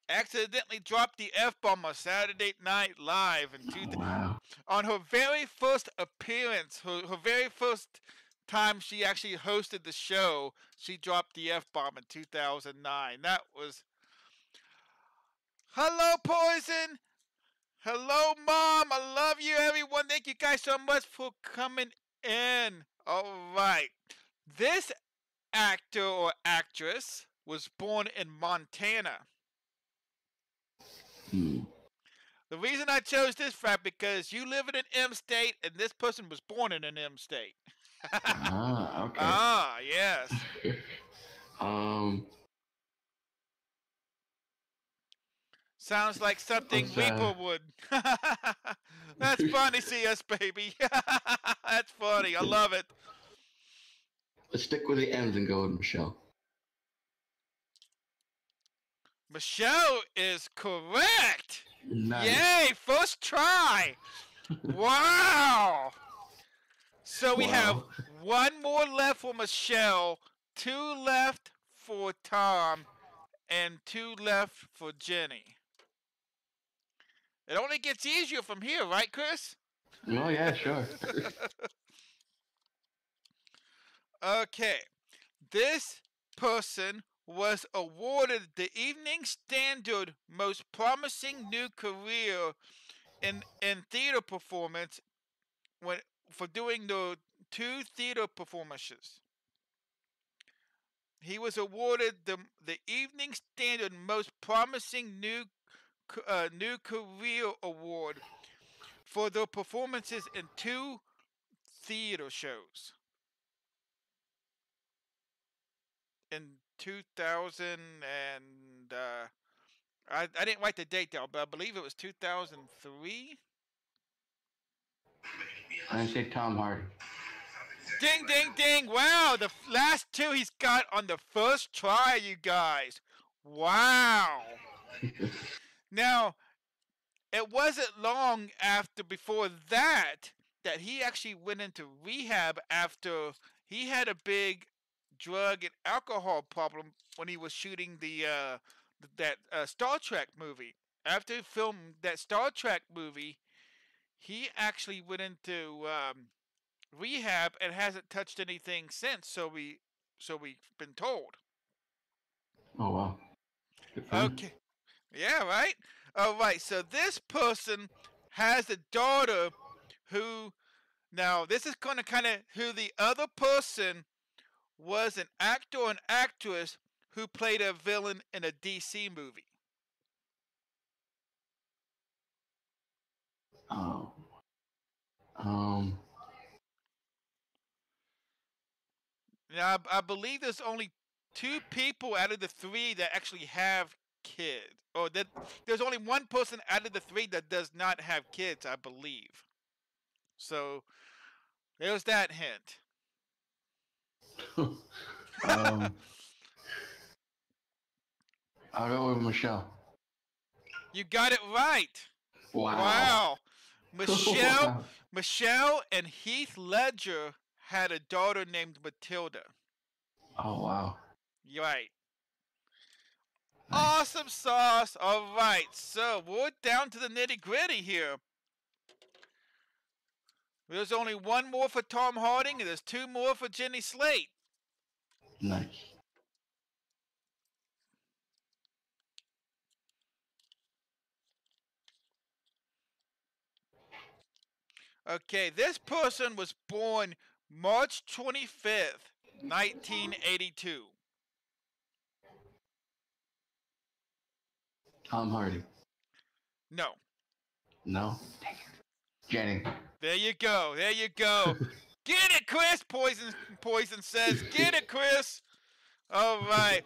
Accidentally dropped the F-bomb on Saturday Night Live Wow. on her very first appearance, her very first time she actually hosted the show, she dropped the F-bomb in 2009. That was... Hello, Poison! Hello, Mom! I love you, everyone! Thank you guys so much for coming in. Alright. This actor or actress was born in Montana. The reason I chose this fact because you live in an M state and this person was born in an M state. Okay. Ah, yes. Sounds like something Let's, Reaper would. That's funny, CS baby. That's funny. I love it. let's stick with the M's and go with Michelle. Michelle is correct. Nice. Yay! First try. Wow. So we have Wow. one more left for Michelle, two left for Tom, and two left for Jenny. It only gets easier from here, right, Chris? Oh yeah, sure. Okay. This person was awarded the Evening Standard Most Promising New Career in theater performance for doing the two theater performances. He was awarded the Evening Standard Most Promising New Career Award for their performances in two theater shows in 2000 and I didn't write the date down, but I believe it was 2003. I say Tom Hardy. Ding, ding, ding! Wow, the last two he's got on the first try, you guys. Wow. Now, it wasn't long before that he actually went into rehab after he had a big drug and alcohol problem when he was shooting that Star Trek movie. After he filmed that Star Trek movie, he actually went into rehab and hasn't touched anything since. So we've been told. Oh wow. Good for him. Okay. Yeah, right? All right. So this person has a daughter who, now this is going to kind of who the other person was, an actor and actress who played a villain in a DC movie. Oh. Now, I believe there's only two people out of the three that actually have kids. Or that there's only one person out of the three that does not have kids, I believe. So, there's that hint. I'll go with Michelle. You got it right. Wow. Michelle, Wow. Michelle and Heath Ledger had a daughter named Matilda. Oh wow. Right. Nice. Awesome sauce. All right. So we're down to the nitty gritty here. There's only one more for Tom Harding, and there's two more for Jenny Slate. Nice. Okay, this person was born March 25th, 1982. Tom Hardy. No. No. Jenny. There you go. There you go. Get it, Chris. Poison says, get it, Chris. All right.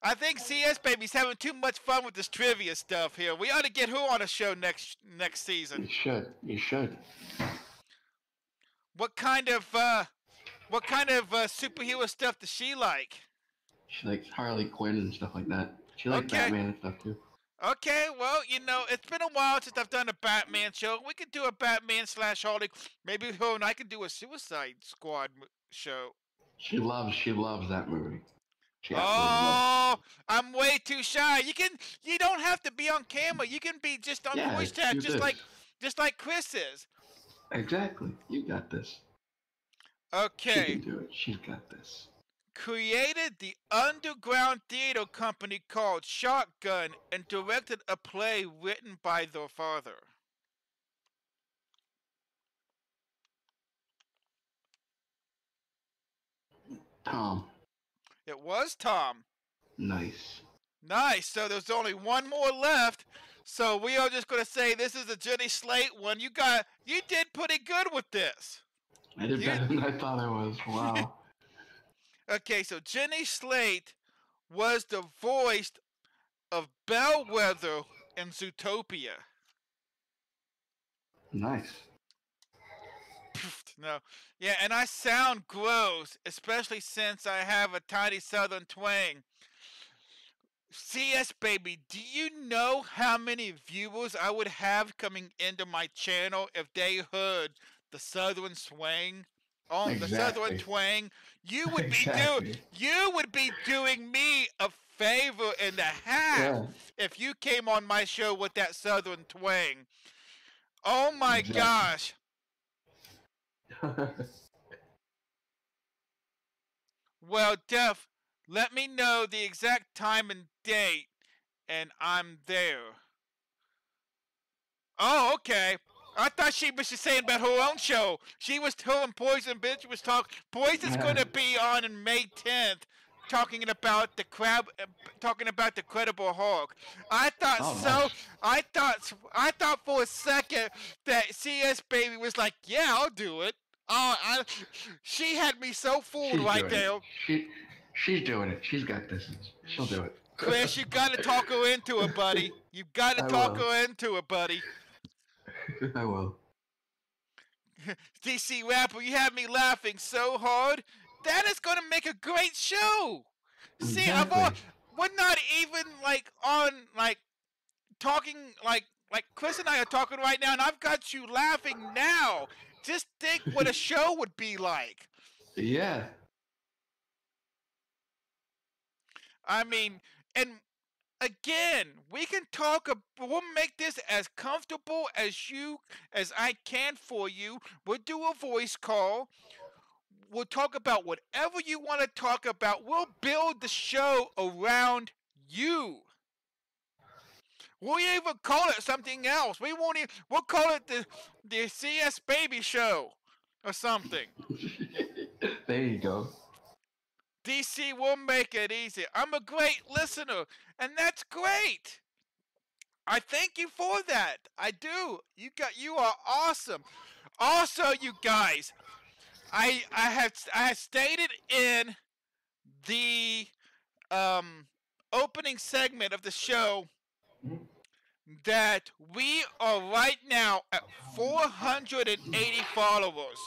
I think CS Baby's having too much fun with this trivia stuff here. We ought to get her on a show next season. You should. You should. What kind of superhero stuff does she like? She likes Harley Quinn and stuff like that. She likes Okay. Batman and stuff too. Okay, well, it's been a while since I've done a Batman show. We could do a Batman / Harley. Maybe her and I could do a Suicide Squad show. She loves that movie. She absolutely Oh, I'm way too shy. You don't have to be on camera. You can be just on Yeah, voice chat, do just this. like Chris is. Exactly. You got this. She Okay. can do it. She's got this. Created the underground theater company called Shotgun and directed a play written by their father. Tom. It was Tom. Nice. Nice. So there's only one more left. So we are just going to say this is a Jenny Slate one. You did pretty good with this. I did better than I thought I was. Wow. Okay, so Jenny Slate was the voice of Bellwether in Zootopia. Nice. No. Yeah, and I sound gross, especially since I have a tiny southern twang. CS baby, do you know how many viewers I would have coming into my channel if they heard the southern swing? On the southern Exactly. twang, you would be Exactly. doing me a favor and a half Yeah. if you came on my show with that southern twang. Oh my Exactly. gosh. Well, Def, let me know the exact time and date, and I'm there. Oh, okay. I thought she was just saying about her own show. She was telling Poison bitch was talking. Poison's gonna be on May 10th, talking about the Credible Hulk. I thought Oh, so. nice. I thought for a second that CS baby was like, yeah, I'll do it. Oh, she had me so fooled She's right doing there. it. She's doing it. She's got this. She'll do it. Chris, you gotta talk her into it, buddy. You gotta I talk will. her into it, buddy. I will. DC Rapper, you have me laughing so hard. That is gonna make a great show. See, Exactly. we're not even talking like Chris and I are talking right now, and I've got you laughing now. Just think what a show would be like. Yeah. I mean, and again, we'll make this as comfortable as I can for you. We'll do a voice call. We'll talk about whatever you want to talk about. We'll build the show around you. We'll even call it something else. We'll call it the CS Baby Show or something. There you go. DC will make it easy. I'm a great listener, and that's great. I thank you for that. I do. You are awesome. Also, you guys, I had stated in the opening segment of the show that we are right now at 480 followers.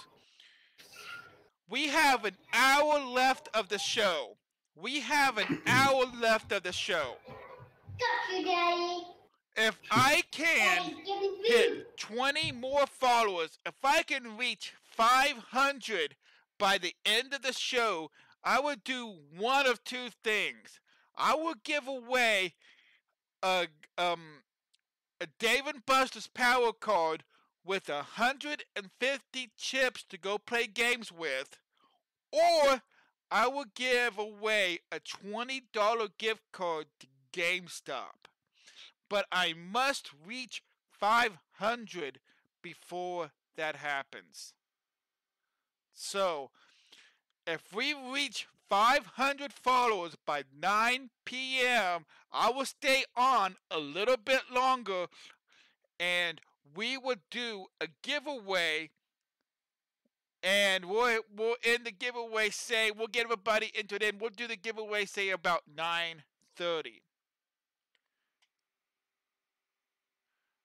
We have an hour left of the show. Got you, Daddy. If I can hit 20 more followers, if I can reach 500 by the end of the show, I would do one of two things. I would give away a Dave and Buster's power card with 150 chips to go play games with, or I would give away a $20 gift card to GameStop. But I must reach 500 before that happens. So, if we reach 500 followers by 9 p.m., I will stay on a little bit longer, and we will do a giveaway, and we'll end the giveaway, say, we'll get everybody into it, and we'll do the giveaway, say, about 9:30.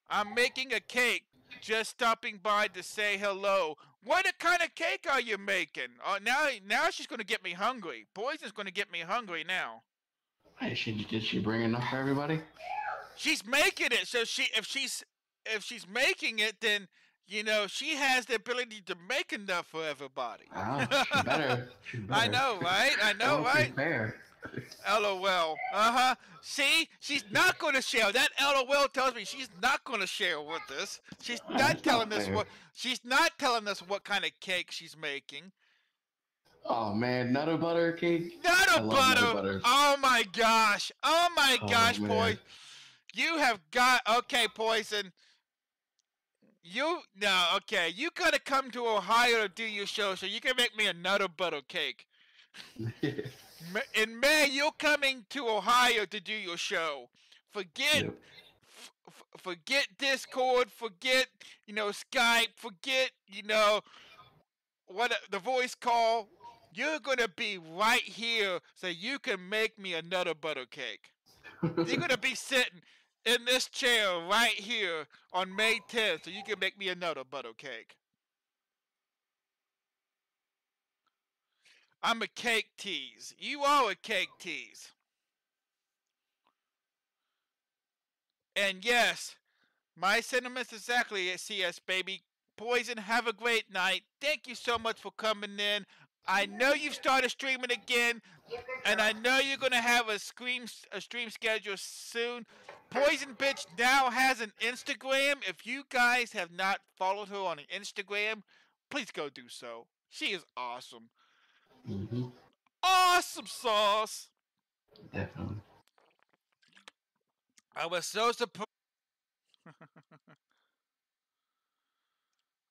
I'm making a cake, just stopping by to say hello. What kind of cake are you making? Now she's going to get me hungry. Poison's going to get me hungry now. Hey, did she bring enough for everybody? She's making it, so if she's making it, then she has the ability to make enough for everybody. Oh, she better. I know, right? That would be fair. LOL. See, she's not going to share. That LOL tells me she's not going to share with us. She's not telling us what kind of cake she's making. Oh man, nutter butter cake. Nutter butter. Oh my gosh. Man. You have got Poison. You gotta come to Ohio to do your show so you can make me a nutter butter cake. In May, you're coming to Ohio to do your show. Forget Discord. Forget Skype. Forget the voice call. You're gonna be right here so you can make me a nutter butter cake. You're gonna be sitting. in this chair right here on May 10th so you can make me another butter cake. I'm a cake tease. You are a cake tease. And yes, my sentiments exactly at CS Baby. Poison, have a great night. Thank you so much for coming in. I know you've started streaming again, and I know you're gonna have a stream schedule soon. Poison Bitch now has an Instagram. If you guys have not followed her on Instagram, please go do so. She is awesome. Mm-hmm. Awesome sauce. Definitely. I was so surprised.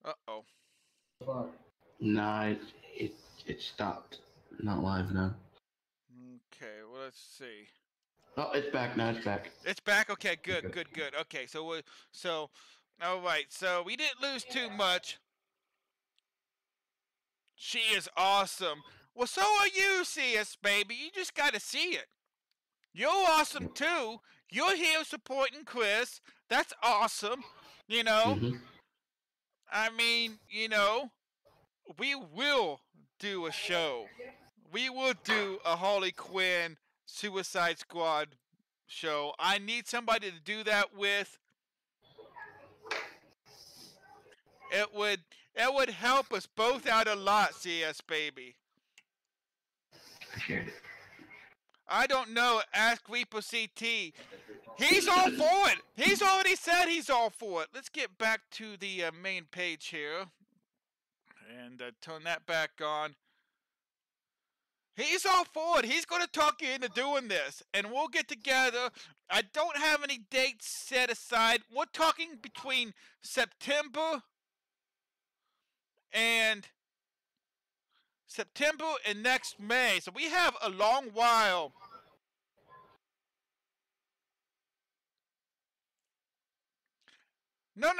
Uh-oh. Nah, it stopped. Not live now. Okay, well, let's see. Oh, it's back now. It's back. It's back? Okay, good. Okay, so, all right, so we didn't lose too much. She is awesome. Well, so are you, CS Baby. You just gotta see it. You're awesome, too. You're here supporting Chris. That's awesome. You know? Mm-hmm. I mean, we will do a show. We will do a Harley Quinn Suicide Squad show. I need somebody to do that with. It would help us both out a lot, CS Baby. I shared it. I don't know. Ask ReaperCT. He's all for it. He's already said he's all for it. Let's get back to the main page here and turn that back on. He's all for it. He's going to talk you into doing this, and we'll get together. I don't have any dates set aside. We're talking between September and next May. So we have a long while. No.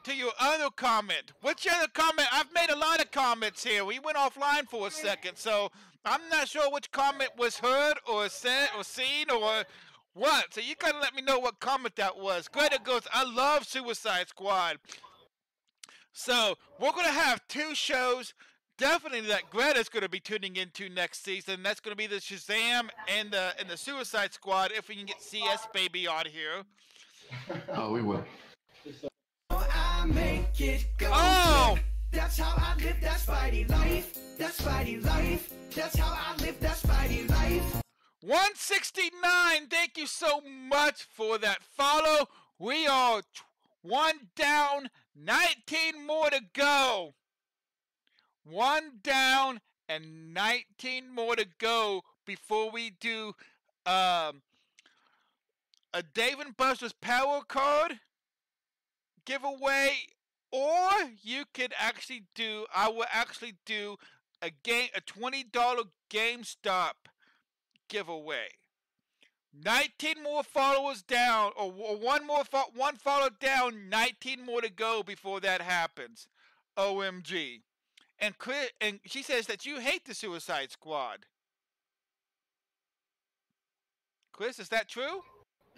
To your other comment. What's your other comment? I've made a lot of comments here. We went offline for a second, so I'm not sure which comment was heard or said or seen or what. So you gotta let me know what comment that was. Greta goes, I love Suicide Squad. So we're gonna have 2 shows. Definitely that Greta's gonna be tuning into next season. That's gonna be the Shazam and the Suicide Squad if we can get CS Baby on here. Oh, we will. I make it go. Oh! That's how I live that Spidey life. That's Spidey life. That's how I live that Spidey life. 169, thank you so much for that follow. We are 1 down, 19 more to go. 1 down and 19 more to go before we do a Dave and Buster's Power Card giveaway, or you could actually do, I will actually do a $20 GameStop giveaway. 19 more followers down, or one follower down, 19 more to go before that happens. OMG. And she says that you hate the Suicide Squad. Chris, is that true?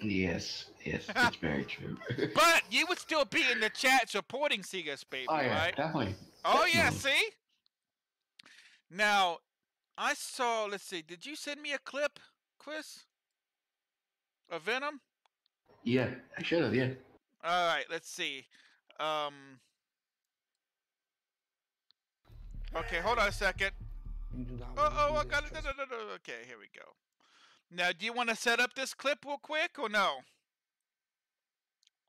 Yes, it's very true. But you would still be in the chat supporting CS Baby, Oh yeah, right? definitely. Oh yeah, Definitely. see? Now, I saw, let's see, did you send me a clip, Chris? Of Venom? Yeah, I should have. Yeah. Alright, let's see. Okay, hold on a second. I got it. No. Okay, here we go. Now, do you want to set up this clip real quick or no?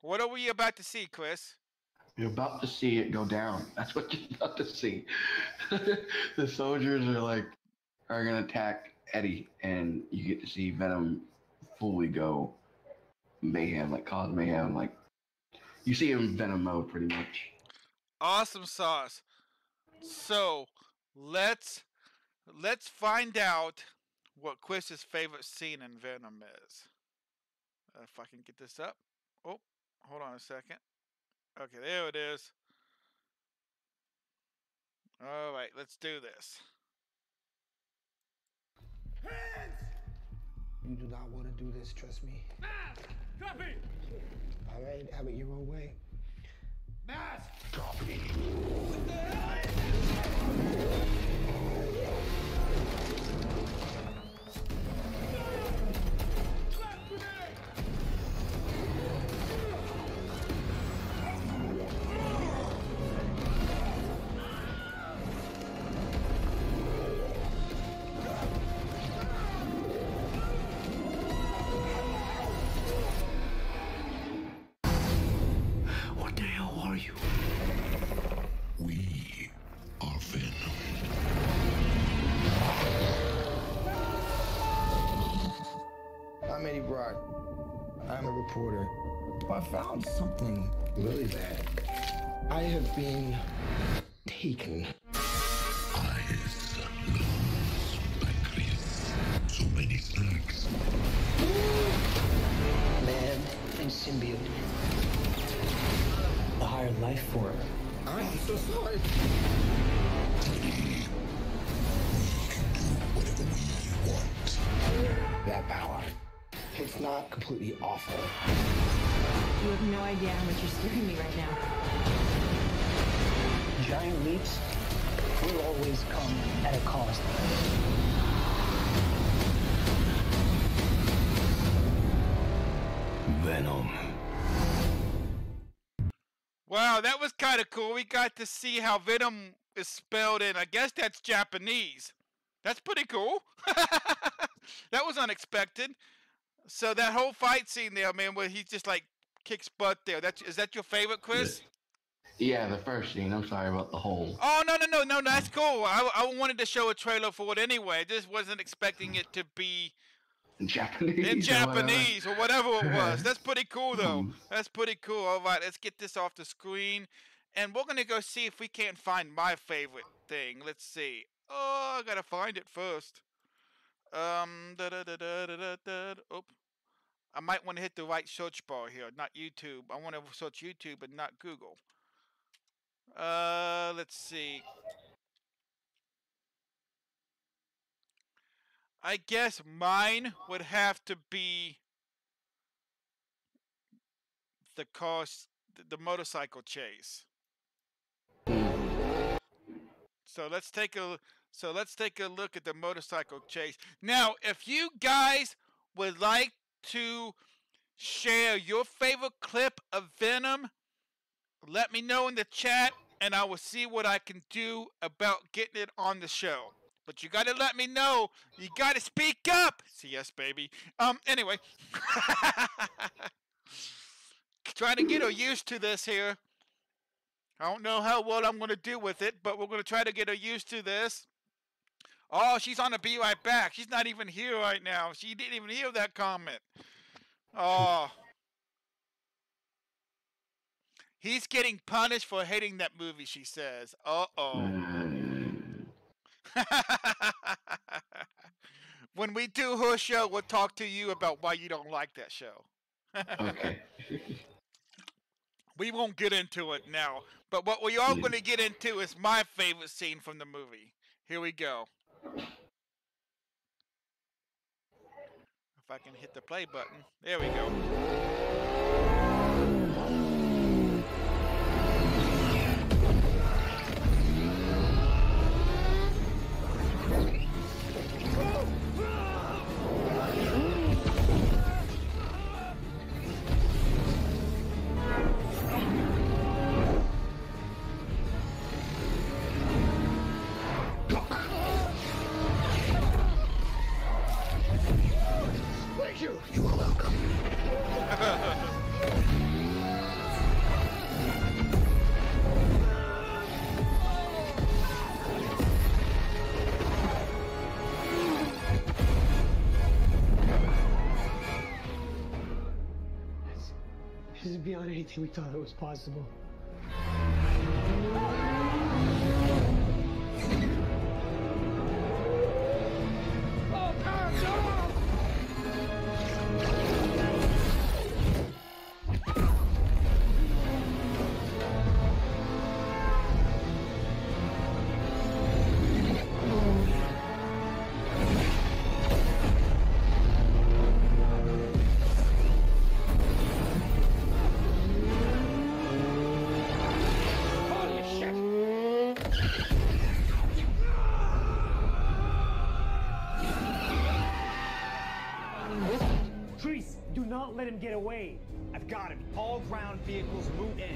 What are we about to see, Chris? You're about to see it go down. That's what you're about to see. The soldiers are gonna attack Eddie, and you get to see Venom fully go mayhem, cause mayhem. You see him in Venom mode pretty much. Awesome sauce. So, let's find out what Chris's favorite scene in Venom is. If I can get this up. Oh, hold on a second. Okay, there it is. All right, let's do this. You do not want to do this, trust me. Copy! All right, have it your own way. Mask! Copy. What the hell are you? We are Venom. I'm Eddie Brock. I'm a reporter. I found something really bad. I have been taken. Eyes, nose, pancreas, so many snacks. Man and symbiote. A higher life form. I'm so sorry. Whatever we want. That power. It's not completely awful. You have no idea how much you're scaring me right now. Giant leaps will always come at a cost. Venom. Wow, that was kind of cool. We got to see how Venom is spelled in. I guess that's Japanese. That's pretty cool. That was unexpected. So that whole fight scene there, man, where he just like kicks butt there. Is that your favorite, Chris? Yeah, the first scene. I'm sorry about the whole. Oh no, that's cool. I wanted to show a trailer for it anyway. I just wasn't expecting it to be In Japanese. in Japanese or whatever it was. That's pretty cool though. That's pretty cool. All right, let's get this off the screen, and we're gonna go see if we can't find my favorite thing. Let's see. Oh, I gotta find it first. Oh, I might want to hit the right search bar here, not YouTube. I want to search YouTube and not Google. Let's see. I guess mine would have to be the motorcycle chase. So let's take a look at the motorcycle chase. Now, if you guys would like to share your favorite clip of Venom, let me know in the chat, and I will see what I can do about getting it on the show. But you gotta let me know. You gotta speak up. Yes, baby. Anyway. Trying to get her used to this here. I don't know how well I'm gonna do with it, but we're gonna try to get her used to this. Oh, she's on a be right back. She's not even here right now. She didn't even hear that comment. Oh. He's getting punished for hating that movie, she says. Uh-oh. When we do her show, we'll talk to you about why you don't like that show. Okay. We won't get into it now. But what we are going to get into is my favorite scene from the movie. Here we go. If I can hit the play button. There we go. Thank you. You are welcome. This is beyond anything we thought it was possible. not let him get away. I've got him. All ground vehicles move in.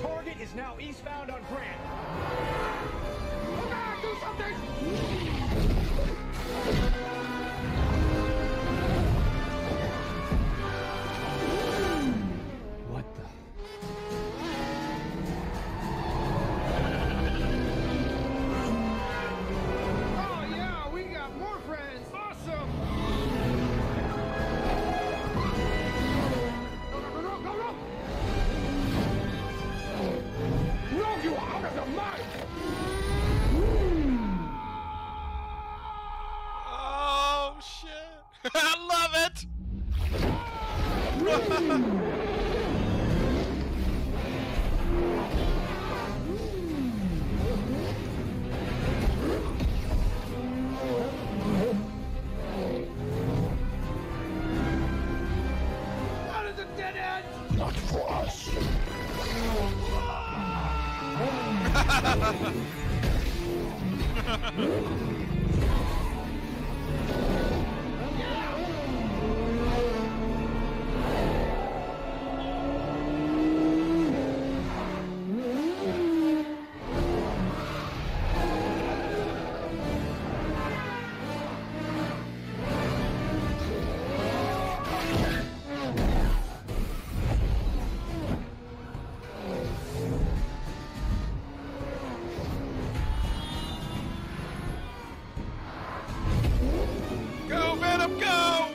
Target is now eastbound on Grant. Do something! What the? Oh yeah, we got more friends. Awesome. No. No, you out of your mind. Oh shit! I love it. That is a dead end. Not for us. Go Venom, go!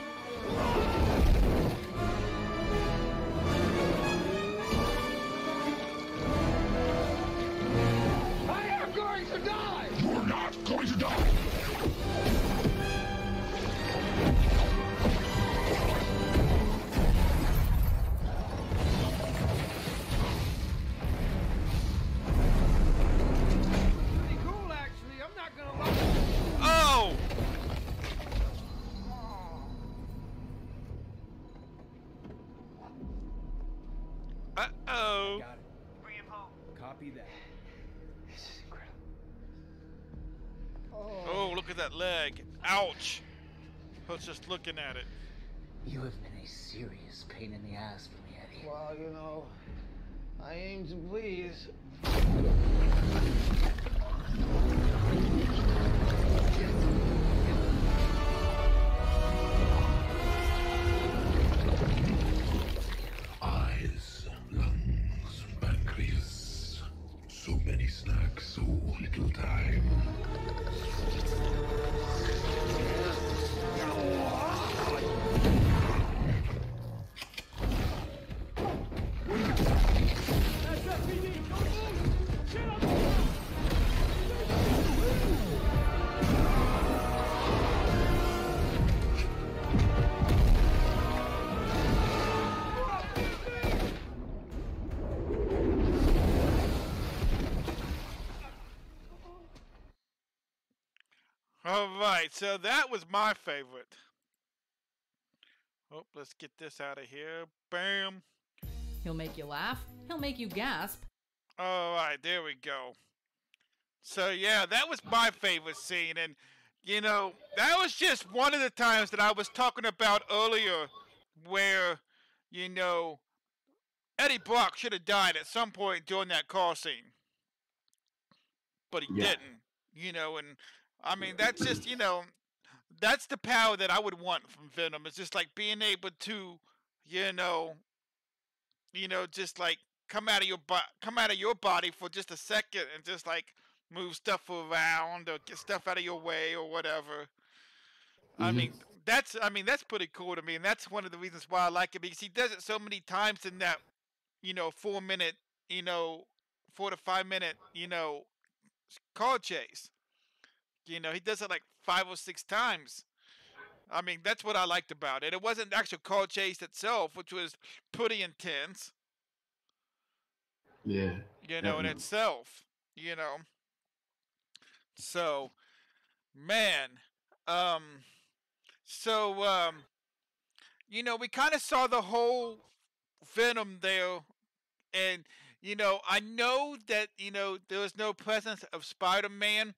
I am going to die. You're not going to die. Pretty cool, actually. I'm not gonna lie. Oh! Uh-oh. Got it. Bring him home. Copy that. This is incredible. Oh, look at that leg. Ouch. I was just looking at it. You have been a serious pain in the ass for me, Eddie. Well, you know, I aim to please. Eyes, lungs, pancreas. So many snacks, so little time. All right, so that was my favorite. Oh, let's get this out of here. Bam. He'll make you laugh. He'll make you gasp. All right, there we go. So yeah, that was my favorite scene, and you know, that was just one of the times that I was talking about earlier, where, you know, Eddie Brock should have died at some point during that car scene, but he didn't. You know, and I mean that's just, you know, that's the power that I would want from Venom. It's just like being able to, you know, just like come out of your body for just a second and just like move stuff around or get stuff out of your way or whatever. I mean that's pretty cool to me, and that's one of the reasons why I like it, because he does it so many times in that, you know, 4 minute, you know, 4 to 5 minute, you know, car chase. You know, he does it like 5 or 6 times. I mean, that's what I liked about it. It wasn't the actual car chase itself, which was pretty intense. Yeah. You know, in itself. You know. So, man. You know, we kind of saw the whole Venom there. And, you know, I know that, you know, there was no presence of Spider-Man,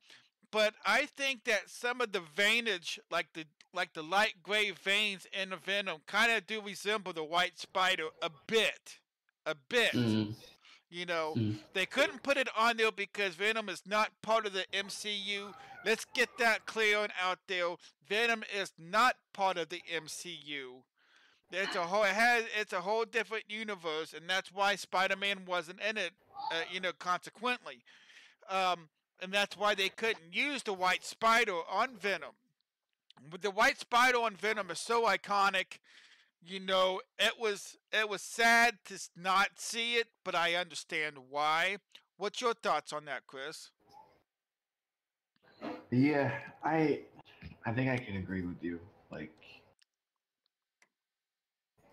but I think that some of the veinage, like the light gray veins in the Venom, kind of do resemble the White Spider a bit, a bit. Mm-hmm. You know, Mm-hmm. they couldn't put it on there because Venom is not part of the MCU. Let's get that clear and out there. Venom is not part of the MCU. It's a whole different universe, and that's why Spider-Man wasn't in it. Consequently, and that's why they couldn't use the White Spider on Venom. But the White Spider on Venom is so iconic. It was sad to not see it, but I understand why. What's your thoughts on that, Chris? Yeah, I think I can agree with you. Like,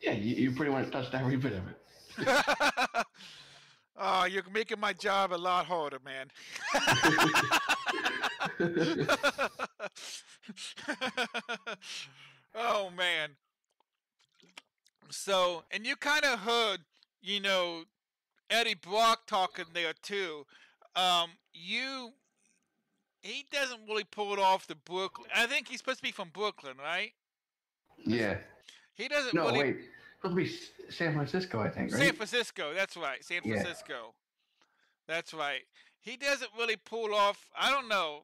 yeah, you pretty much touched every bit of it. Oh, you're making my job a lot harder, man. Oh man. So, and you kind of heard, you know, Eddie Brock talking there too. You he doesn't really pull it off the Brooklyn. I think he's supposed to be from Brooklyn, right? Yeah. He doesn't No, really. wait. Supposed to be San Francisco, I think, right? San Francisco. That's right. San Yeah. Francisco. That's right. He doesn't really pull off. I don't know.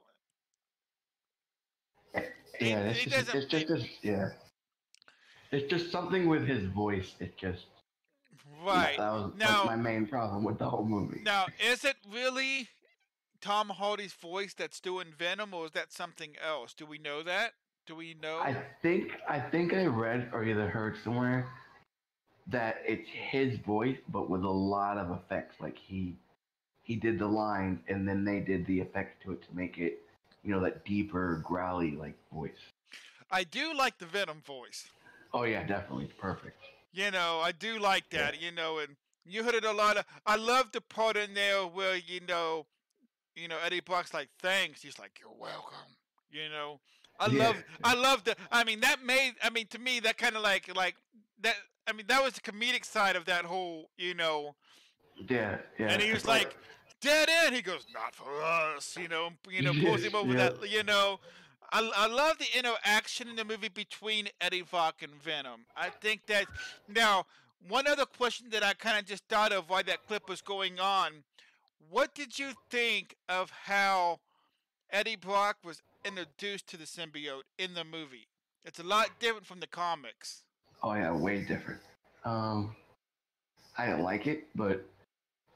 Yeah, He doesn't. yeah. It's just something with his voice. It just Right. that was Now, like my main problem with the whole movie. Now, is it really Tom Hardy's voice that's doing Venom, or is that something else? Do we know that? Do we know? I think I read or either heard somewhere that it's his voice, but with a lot of effects. Like he did the lines, and then they did the effects to it to make it, that deeper, growly like voice. I do like the Venom voice. Oh yeah, definitely, it's perfect. I do like that. Yeah. And you heard it a lot of. I love the part in there where Eddie Brock's like, "Thanks." He's like, "You're welcome." I love the. I mean, to me, that kind of like that. I mean, that was the comedic side of that whole. Yeah. And he was like, "Dead end." He goes, "Not for us." Pulls him over that. I love the interaction in the movie between Eddie Brock and Venom. I think that now one other question that I kind of just thought of while that clip was going on. What did you think of how Eddie Brock was introduced to the symbiote in the movie? It's a lot different from the comics. Oh yeah, way different. I didn't like it, but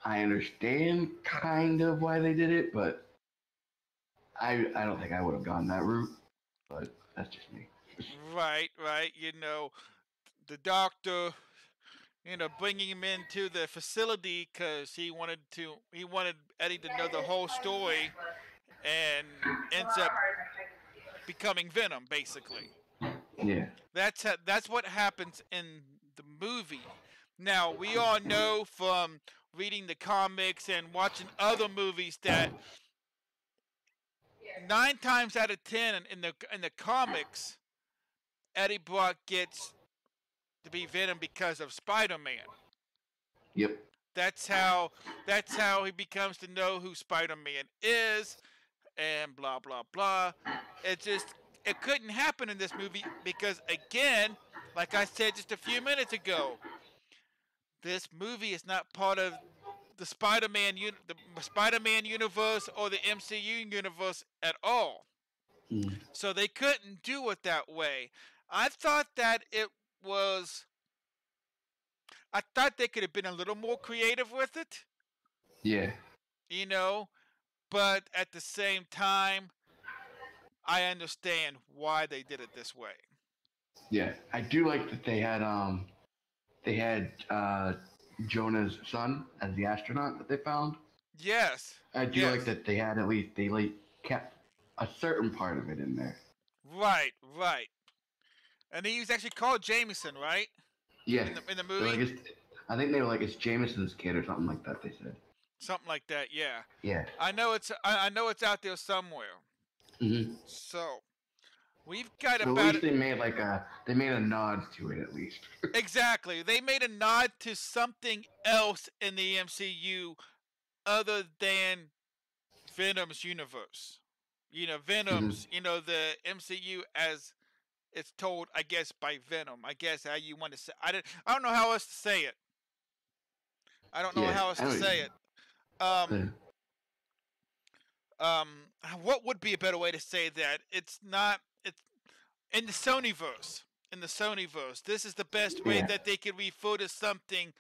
I understand kind of why they did it, but I don't think I would have gone that route. But that's just me. Right. The doctor, bringing him into the facility because he wanted Eddie to know the whole story, and ends up becoming Venom, basically. Yeah. That's what happens in the movie. Now, we all know from reading the comics and watching other movies that 9 times out of 10 in the comics, Eddie Brock gets to be Venom because of Spider-Man. Yep. That's how he becomes to know who Spider-Man is, and blah blah blah. It couldn't happen in this movie because, again, like I said just a few minutes ago, this movie is not part of the Spider-Man universe or the MCU universe at all. So they couldn't do it that way. I thought they could have been a little more creative with it. Yeah. But at the same time, I understand why they did it this way. Yeah, I do like that they had Jonah's son as the astronaut that they found. Yes. I do like that they kept a certain part of it in there. Right. And he was actually called Jameson, right? Yeah. In the movie? I think they were like, it's Jameson's kid or something like that, they said. Something like that, yeah. Yeah. I know it's out there somewhere. Mm-hmm. So, we've got so about... At least they made a nod to it, at least. Exactly. They made a nod to something else in the MCU other than Venom's universe. Venom's, Mm-hmm. the MCU as it's told, I guess, by Venom. I guess how you want to say. I don't know how else to say it. I don't know Yeah, how else I to don't. say it. Um, Uh, um, what would be a better way to say that? It's not. It's in the Sonyverse. In the Sonyverse, this is the best way yeah, that they could refer to something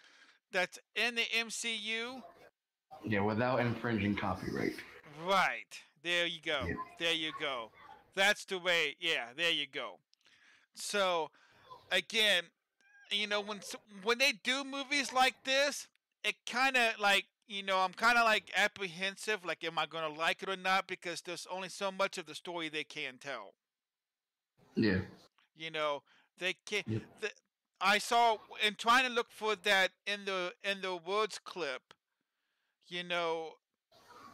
that's in the MCU. yeah, without infringing copyright. Right. There you go. Yeah, There you go. That's the way. Yeah, there you go. So, again, when they do movies like this, it kind of like, I'm kind of like apprehensive, like am I going to like it or not, because there's only so much of the story they can tell. yeah, You know, they can yep, the, I saw in trying to look for that in the words clip, you know,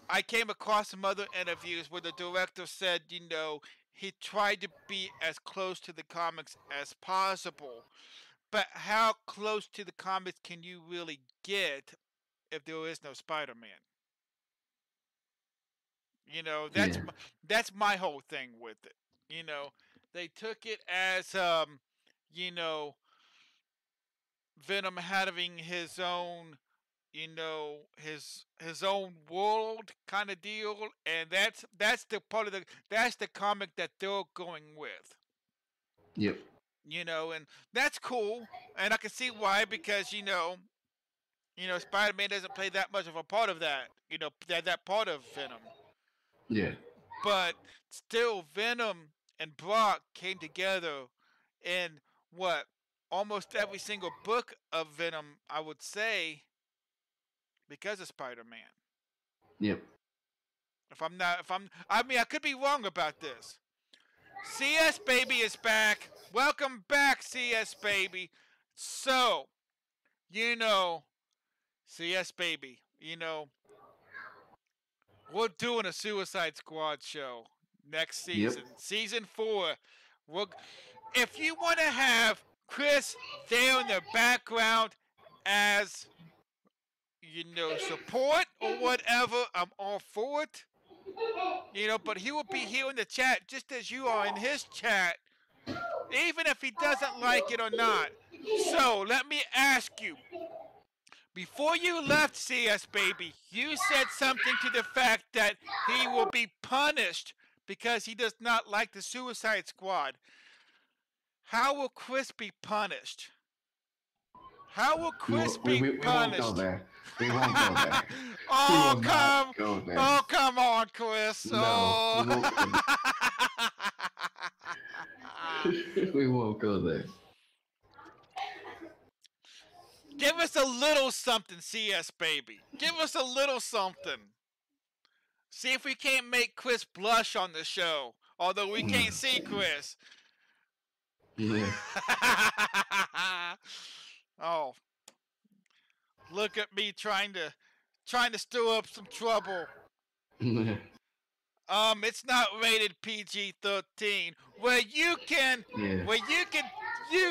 I came across some other interviews where the director said, he tried to be as close to the comics as possible. But how close to the comics can you really get if there is no Spider-Man? yeah, That's my whole thing with it. You know, they took it as you know, Venom having his own, his own world kind of deal, and that's the part of the comic that they're going with. yep, And that's cool, and I can see why, because Spider-Man doesn't play that much of a part of that, that part of Venom. yeah, But still, Venom and Brock came together in what almost every single book of Venom, I would say, because of Spider-Man. yep. I mean, I could be wrong about this. CS Baby is back. Welcome back, CS Baby. So, you know, CS Baby, we're doing a Suicide Squad show next Yep. season. Season 4. We're, if you want to have Chris there in the background as, support or whatever, I'm all for it. But he will be here in the chat just as you are in his chat, even if he doesn't like it or not. So, let me ask you, before you left, CS Baby, you said something to the fact that he will be punished because he does not like the Suicide Squad. How will Chris be punished? How will Chris be We won't go punished? there. We won't go there. Oh, We will not go there. oh, come on, Chris. No, we won't go there. Give us a little something, CS Baby. Give us a little something. See if we can't make Chris blush on the show. Although we can't see Chris. Yeah. Oh. Look at me trying to stir up some trouble. It's not rated PG-13. Where you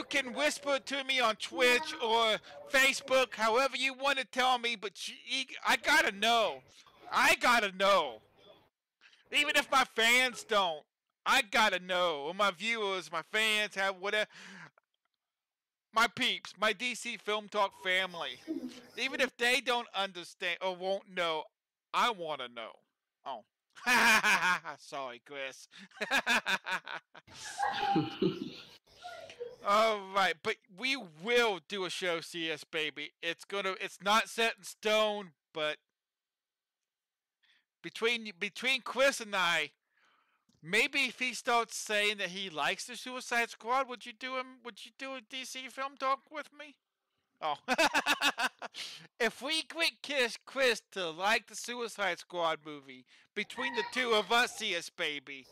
can whisper to me on Twitch or Facebook, however you want to tell me, but I gotta know. I gotta know. Even if my fans don't, I gotta know. Or my viewers, my fans, have whatever. My peeps, my DC Film Talk family. Even if they don't understand or won't know, I want to know. Oh. Sorry, Chris. All right, but we will do a show, CS Baby. It's not set in stone, but between Chris and I, maybe if he starts saying that he likes the Suicide Squad, would you do a DC Film Talk with me? Oh. If we get Chris to like the Suicide Squad movie, between the two of us, CS Baby,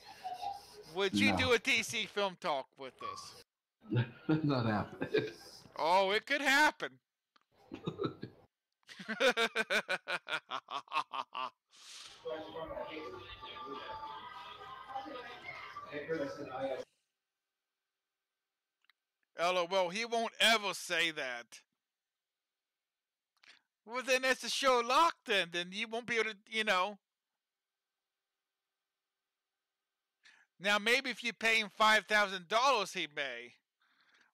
would you do a DC Film Talk with us? That's not happening. Oh, it could happen. LOL, he won't ever say that. Well, then that's the show locked then. Then you won't be able to, Now, maybe if you pay him $5,000, he may.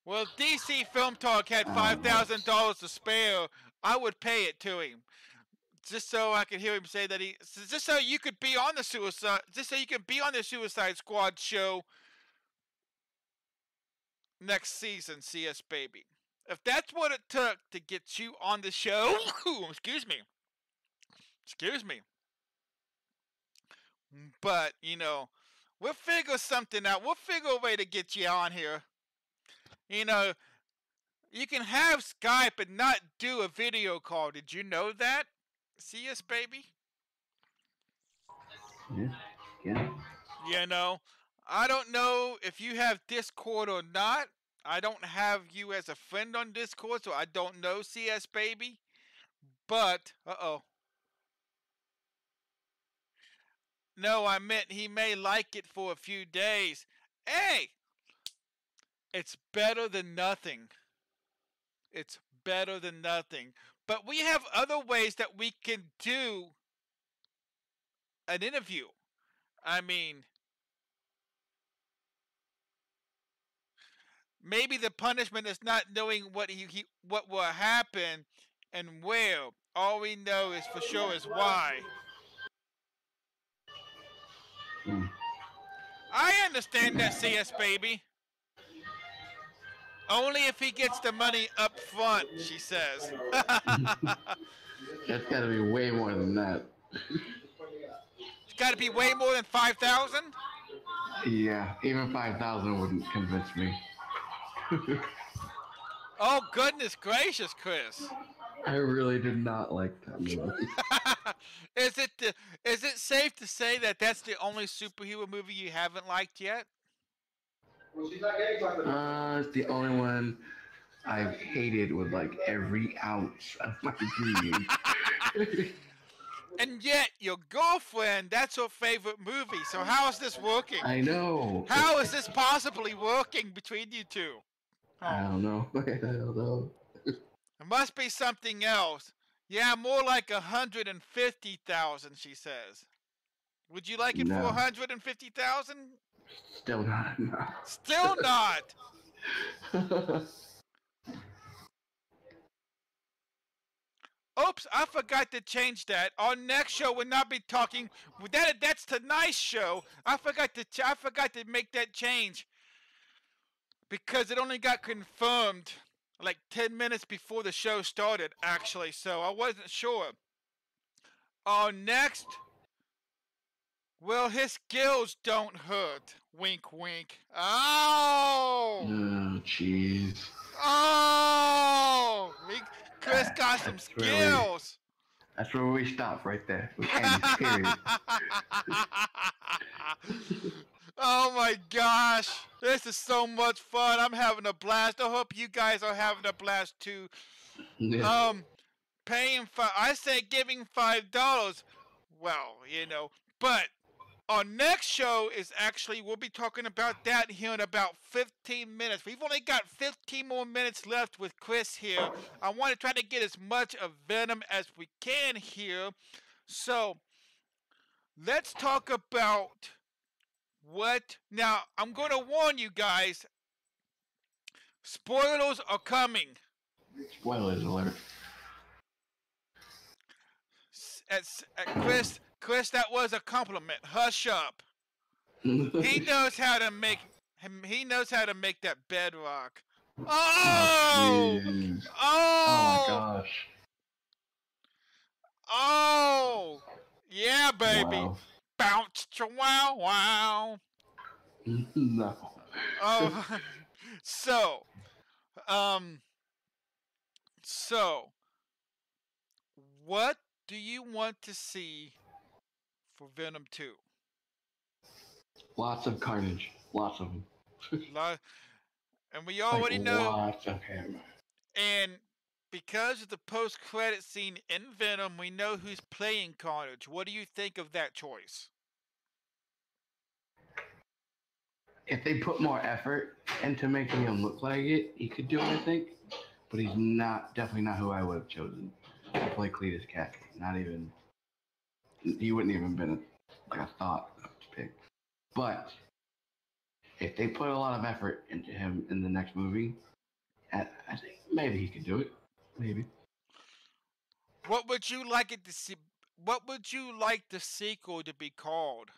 Well, if DC Film Talk had $5,000 to spare, I would pay it to him. Just so I could hear him say that just so you could be on the Suicide Squad show next season, CS Baby. If that's what it took to get you on the show, excuse me. But, we'll figure something out. We'll figure a way to get you on here. You can have Skype and not do a video call. Did you know that? CS Baby? Yeah. I don't know if you have Discord or not. I don't have you as a friend on Discord, so I don't know CS Baby. But, no, I meant he may like it for a few days. Hey! It's better than nothing. It's better than nothing. But we have other ways that we can do an interview. I mean, maybe the punishment is not knowing what will happen and where. All we know is for sure is why. I understand that, CS Baby. Only if he gets the money up front, she says. That's gotta be way more than that. It's gotta be way more than 5,000? Yeah, even 5,000 wouldn't convince me. Oh, goodness gracious, Chris. I really did not like that movie. Is it safe to say that that's the only superhero movie you haven't liked yet? It's the only one I've hated with like every ounce of my being. And yet, your girlfriend, that's her favorite movie. So how is this working? I know. How is this possibly working between you two? I don't know. I don't know. It must be something else. Yeah, more like 150,000, she says. Would you like it for 150,000? Still not. No. Still not. Oops, I forgot to change that. Our next show will not be talking. That's tonight's show. I forgot to make that change because it only got confirmed like 10 minutes before the show started, actually. So I wasn't sure. Our next. Well, his skills don't hurt. Wink, wink. Oh! Oh, jeez. Oh! Chris got some skills. That's where we stop right there. We end, period. Oh my gosh. This is so much fun. I'm having a blast. I hope you guys are having a blast too. Yeah. I say giving $5. Well, but our next show is actually, we'll be talking about that here in about 15 minutes. We've only got 15 more minutes left with Chris here. I want to try to get as much of Venom as we can here. So, let's talk about now, I'm going to warn you guys, spoilers are coming. Spoilers alert. Chris, that was a compliment. Hush up. He knows how to make that bedrock. Oh! Oh my gosh. Oh! Yeah, baby. Wow. Bounce to wow wow. No. Oh. So, what do you want to see for Venom 2? Lots of carnage. Lots of them. And we already know. Lots of him. And because of the post-credit scene in Venom, we know who's playing Carnage. What do you think of that choice? If they put more effort into making him look like it, he could do it, I think. But he's definitely not who I would have chosen to play Cletus Cassidy. Not even. He wouldn't even been a thought to pick. But if they put a lot of effort into him in the next movie, I think maybe he could do it. Maybe. What would you like it to see? What would you like the sequel to be called?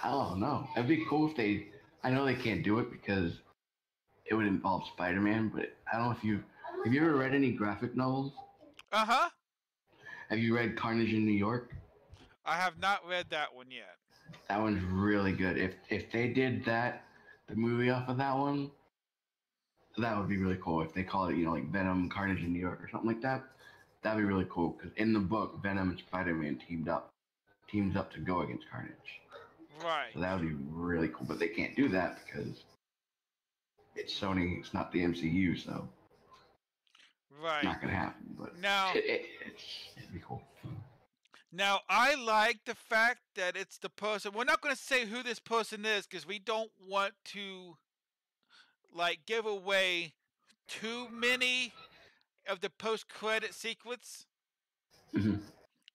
I don't know. It'd be cool if they. I know they can't do it because it would involve Spider-Man, but I don't know if you have you ever read any graphic novels? Uh-huh. Have you read Carnage in New York? I have not read that one yet. That one's really good. If they did that, the movie off of that one, that would be really cool. If they call it, like Venom, Carnage in New York or something like that, that'd be really cool. Because in the book, Venom and Spider-Man teams up to go against Carnage. Right. So that would be really cool. But they can't do that because it's Sony. It's not the MCU, so right. It's not gonna happen. But now, it'd be cool. Now, I like the fact that it's the person. We're not going to say who this person is because we don't want to, give away too many of the post-credit sequence. Mm-hmm.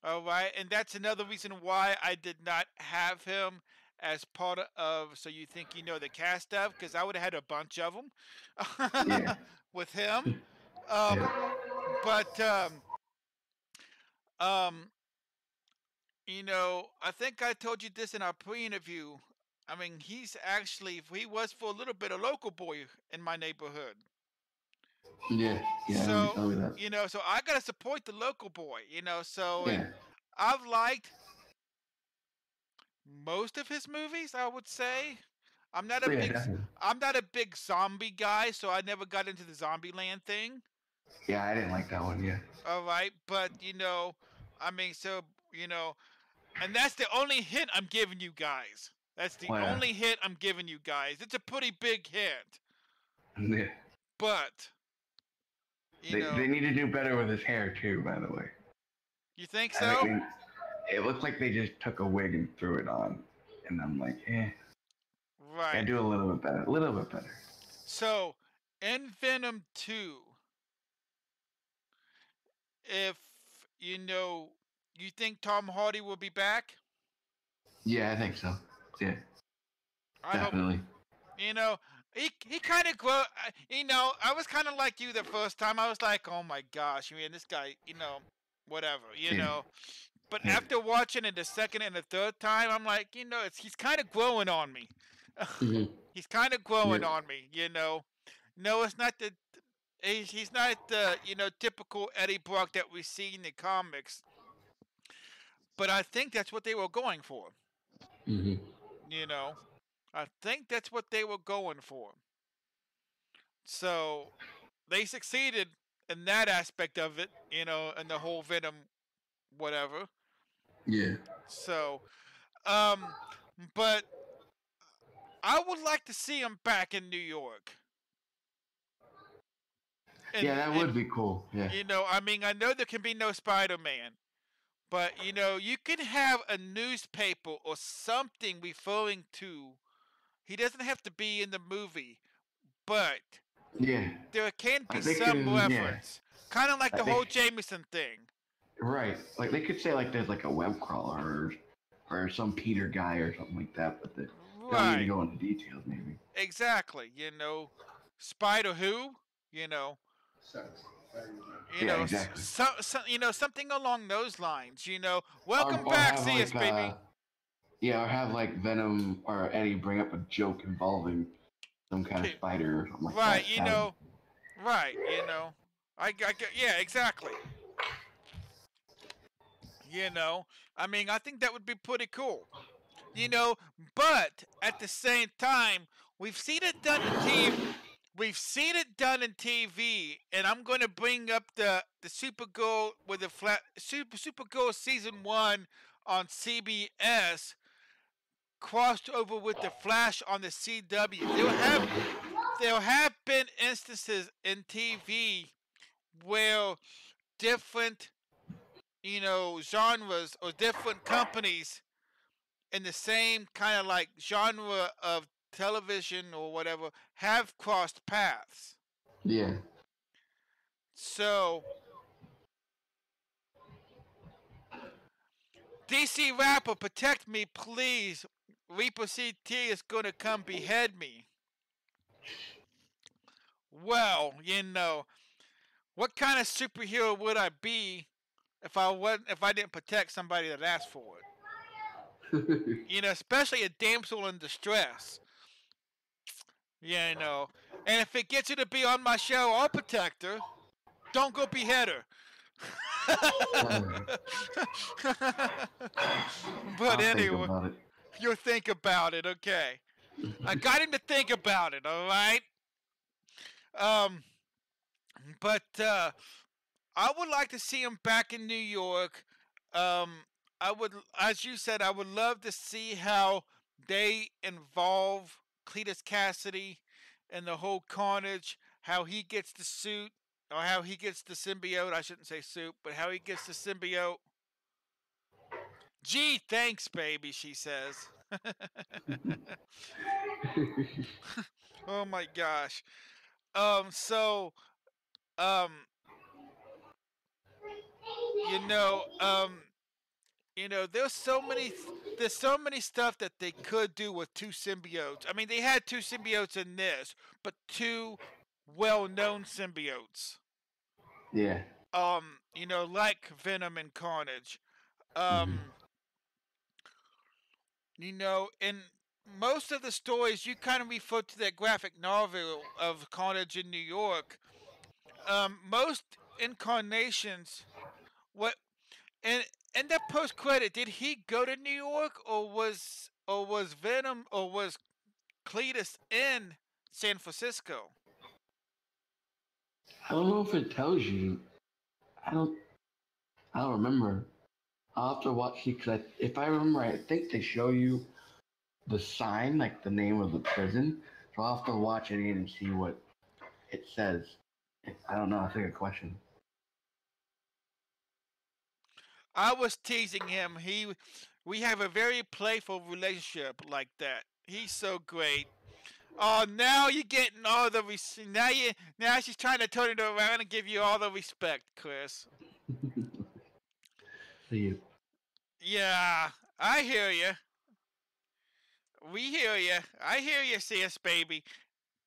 All right, and that's another reason why I did not have him as part of So You Think You Know the cast of, because I would have had a bunch of them with him. But I think I told you this in our pre-interview. I mean, he was for a little bit a local boy in my neighborhood. Yeah. So, tell me that. So I gotta support the local boy, so Yeah. I've liked most of his movies, I would say. I'm not a big zombie guy, so I never got into the Zombieland thing. Yeah, I didn't like that one, yeah. All right, but and that's the only hint I'm giving you guys. That's the only hint I'm giving you guys. It's a pretty big hint. Yeah. But they need to do better with his hair too, by the way. You think so? It looks like they just took a wig and threw it on. And I'm like, Right. I do a little bit better. A little bit better. So, in Venom 2, if, you think Tom Hardy will be back? Yeah, I think so. Yeah. Definitely. He kind of grew. I was kind of like you the first time. I was like, oh my gosh, this guy, whatever, But after watching it the second and the third time, I'm like, he's kind of growing on me. Mm-hmm. He's kind of growing on me, No, it's not he's not the, typical Eddie Brock that we see in the comics. But I think that's what they were going for. Mm-hmm. I think that's what they were going for. So they succeeded in that aspect of it, and the whole Venom whatever. Yeah. So, but I would like to see him back in New York. That would be cool. Yeah. I know there can be no Spider-Man, but you can have a newspaper or something referring to. He doesn't have to be in the movie, but there can be some reference, kind of like the whole Jameson thing. Right, like they could say like there's like a web crawler or some Peter guy or something like that, but they don't need to go into details maybe. Exactly, Spider who, exactly. Something along those lines, Welcome back, see us, baby. Or have like Venom or Eddie bring up a joke involving some kind of spider or something like that. Right, yeah, exactly. I think that would be pretty cool. But at the same time, we've seen it done in TV. We've seen it done in TV, and I'm going to bring up the Supergirl with the Supergirl season 1 on CBS crossed over with the Flash on the CW. There have been instances in TV where different genres or different companies in the same kind of genre of television or whatever have crossed paths. Yeah. So DC Rapper, protect me, please. ReaperCT is gonna come behead me. Well, what kind of superhero would I be if I didn't protect somebody that asked for it? Especially a damsel in distress. And if it gets you to be on my show, I'll protect her. Don't go behead her. But anyway, you'll think about it, okay? I got him to think about it, all right? But I would like to see him back in New York. I would, as you said, I would love to see how they involve Cletus Cassidy and the whole Carnage, how he gets the suit, or how he gets the symbiote. I shouldn't say suit, but how he gets the symbiote. Gee, thanks, baby, she says. Oh my gosh. So, there's so many stuff that they could do with two symbiotes. I mean, they had two symbiotes in this, but two well-known symbiotes. Yeah. Like Venom and Carnage. In most of the stories, you kind of refer to that graphic novel of Carnage in New York. Most incarnations, in that post credit, did he go to New York, or was Venom, or was Cletus in San Francisco? I don't know if it tells you. I don't remember. I'll have to watch it, because if I remember, I think they show you the sign, like the name of the prison. So I'll have to watch it again and see what it says. I don't know. That's a good question. I was teasing him. We have a very playful relationship like that. He's so great. Oh, now you're getting all the now she's trying to turn it around and give you all the respect, Chris. See you. Yeah, I hear you. We hear you. I hear you, CS baby.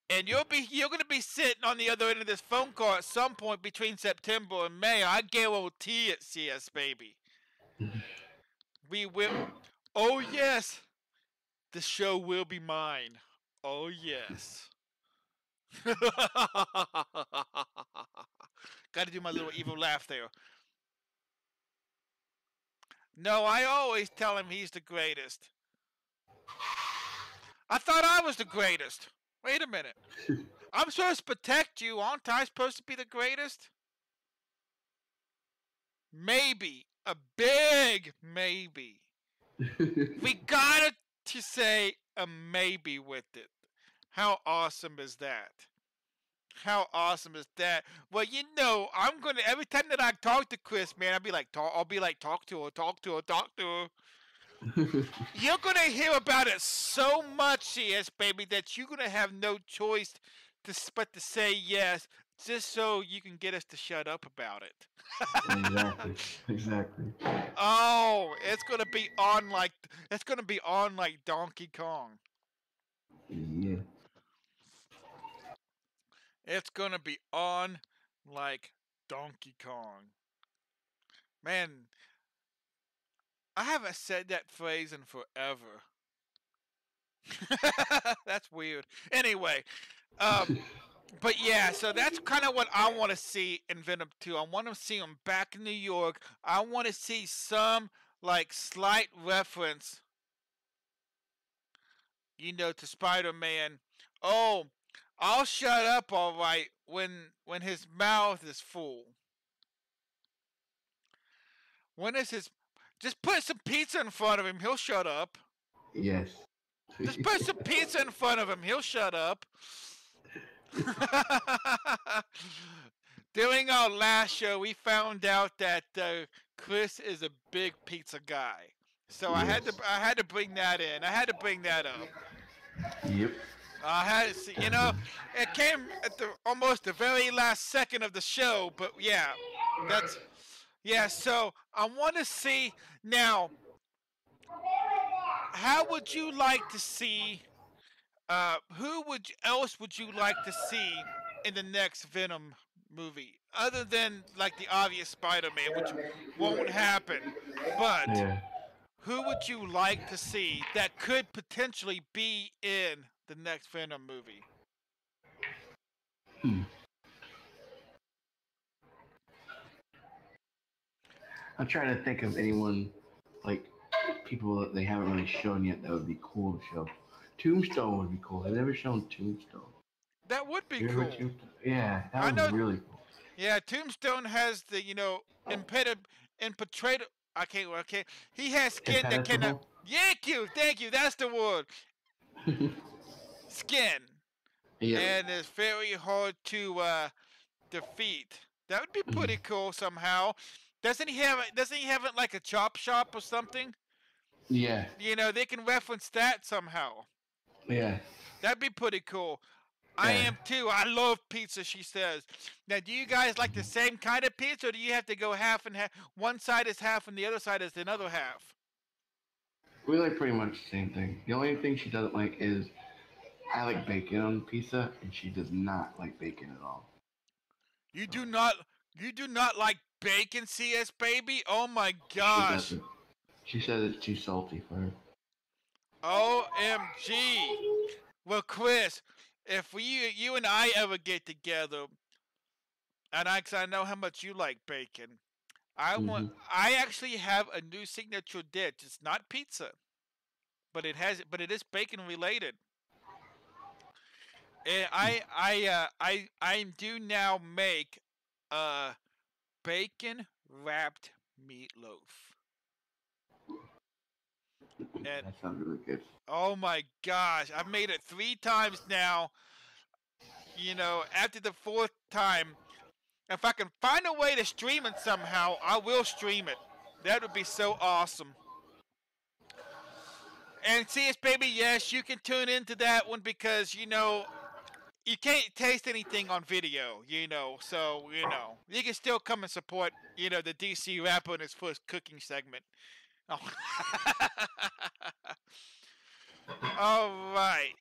And you're gonna be sitting on the other end of this phone call at some point between September and May. I guarantee it, CS baby. We will. Oh yes, the show will be mine. Oh yes. Got to do my little evil laugh there. No, I always tell him he's the greatest. I thought I was the greatest. Wait a minute. I'm supposed to protect you. Aren't I supposed to be the greatest? Maybe. A big maybe. We gotta to say a maybe with it. How awesome is that? How awesome is that? Well, I'm gonna, every time that I talk to Chris, man, I'll be like, talk to her. You're gonna hear about it so much, CS baby, that you're gonna have no choice but to say yes, just so you can get us to shut up about it. Exactly. Oh, it's gonna be on like Donkey Kong. Yeah. It's gonna be on like Donkey Kong. Man, I haven't said that phrase in forever. That's weird. Anyway, but yeah, so that's kind of what I want to see in Venom 2. I want to see him back in New York. I want to see some slight reference, to Spider-Man. Oh, I'll shut up, all right, when his mouth is full. Just put some pizza in front of him, he'll shut up. Yes. Just put some pizza in front of him, he'll shut up. During our last show, we found out that Chris is a big pizza guy. So yes. I had to bring that in. I had to bring that up. Yep. I had to see, it came at almost the very last second of the show, but yeah, so I want to see now. how would you like to see? Who else would you like to see in the next Venom movie, other than like the obvious Spider-Man, which won't happen? But Yeah. who would you like to see that could potentially be in the next Venom movie? I'm trying to think of anyone, like, people that they haven't really shown yet that would be cool to show. Tombstone would be cool. They've never shown Tombstone. That would be You remember cool. Tombstone? Yeah, I that know. was really cool. Yeah, Tombstone has the impenetrable. I can't. Okay, he has skin that cannot. Impenetrable? Thank you. That's the word. Skin, Yeah. and it's very hard to defeat. That would be pretty cool somehow. Doesn't he have? Doesn't he have it like a chop shop or something? Yeah. They can reference that somehow. Yeah. That'd be pretty cool. I am too. I love pizza, she says. Now, do you guys like the same kind of pizza, or do you have to go half and half? One side is half and the other side is another half. We like pretty much the same thing. The only thing she doesn't like is I like bacon on pizza, and she does not like bacon at all. You do not like bacon, CS baby? Oh my gosh. She says it's too salty for her. OMG. Well, Chris, if you and I ever get together, and cause I know how much you like bacon, I actually have a new signature dish. It's not pizza, but it is bacon related. And I do now make bacon wrapped meatloaf. And That sounds really good. oh my gosh, I've made it 3 times now. After the 4th time, if I can find a way to stream it somehow, I will stream it. That would be so awesome. And CS baby, yes, you can tune into that one because you can't taste anything on video, so you can still come and support, the DC rapper in his first cooking segment. Oh. All right.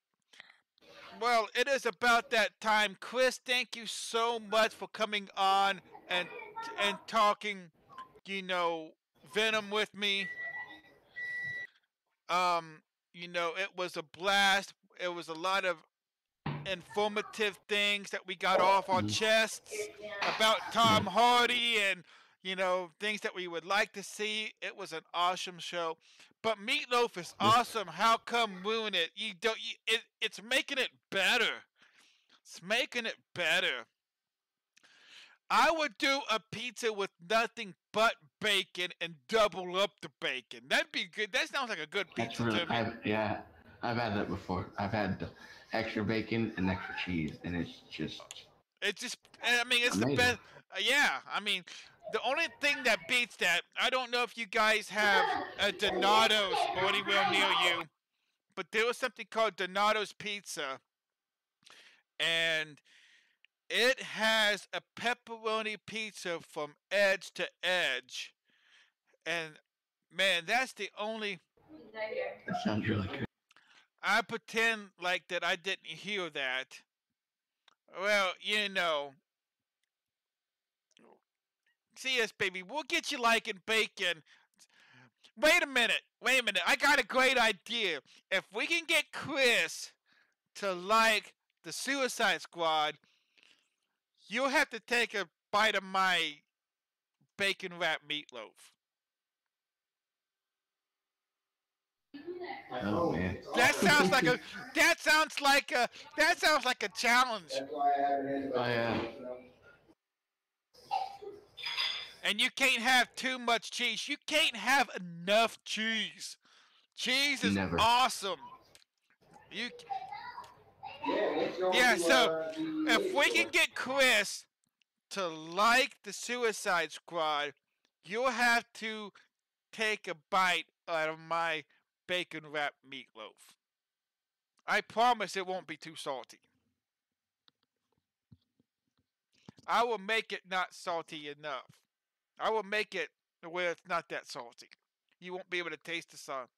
Well, it is about that time. Chris, thank you so much for coming on and talking, Venom with me. It was a blast. It was a lot of informative things that we got off our chests about Tom Hardy and things that we would like to see. It was an awesome show. But Meatloaf is awesome. How come ruin it? It's making it better. It's making it better. I would do a pizza with nothing but bacon and double up the bacon. That'd be good. That sounds like a good pizza to me. I've had that before. I've had the extra bacon and extra cheese, and it's just it's amazing. The best. The only thing that beats that, I don't know if you guys have a Donato's or anywhere near you, but there was something called Donato's Pizza, and it has a pepperoni pizza from edge to edge, and man, that's the only. That sounds really good. I pretend like that I didn't hear that. Well, CS baby, we'll get you liking bacon. Wait a minute. I got a great idea. If we can get Chris to like the Suicide Squad, you'll have to take a bite of my bacon wrapped meatloaf. Oh man. That sounds like a challenge. Oh yeah. And you can't have too much cheese. You can't have enough cheese. Cheese is awesome. So if we can get Chris to like the Suicide Squad, you'll have to take a bite out of my bacon wrapped meatloaf. I promise it won't be too salty. I will make it not salty enough. I will make it where it's not that salty. You won't be able to taste the salt.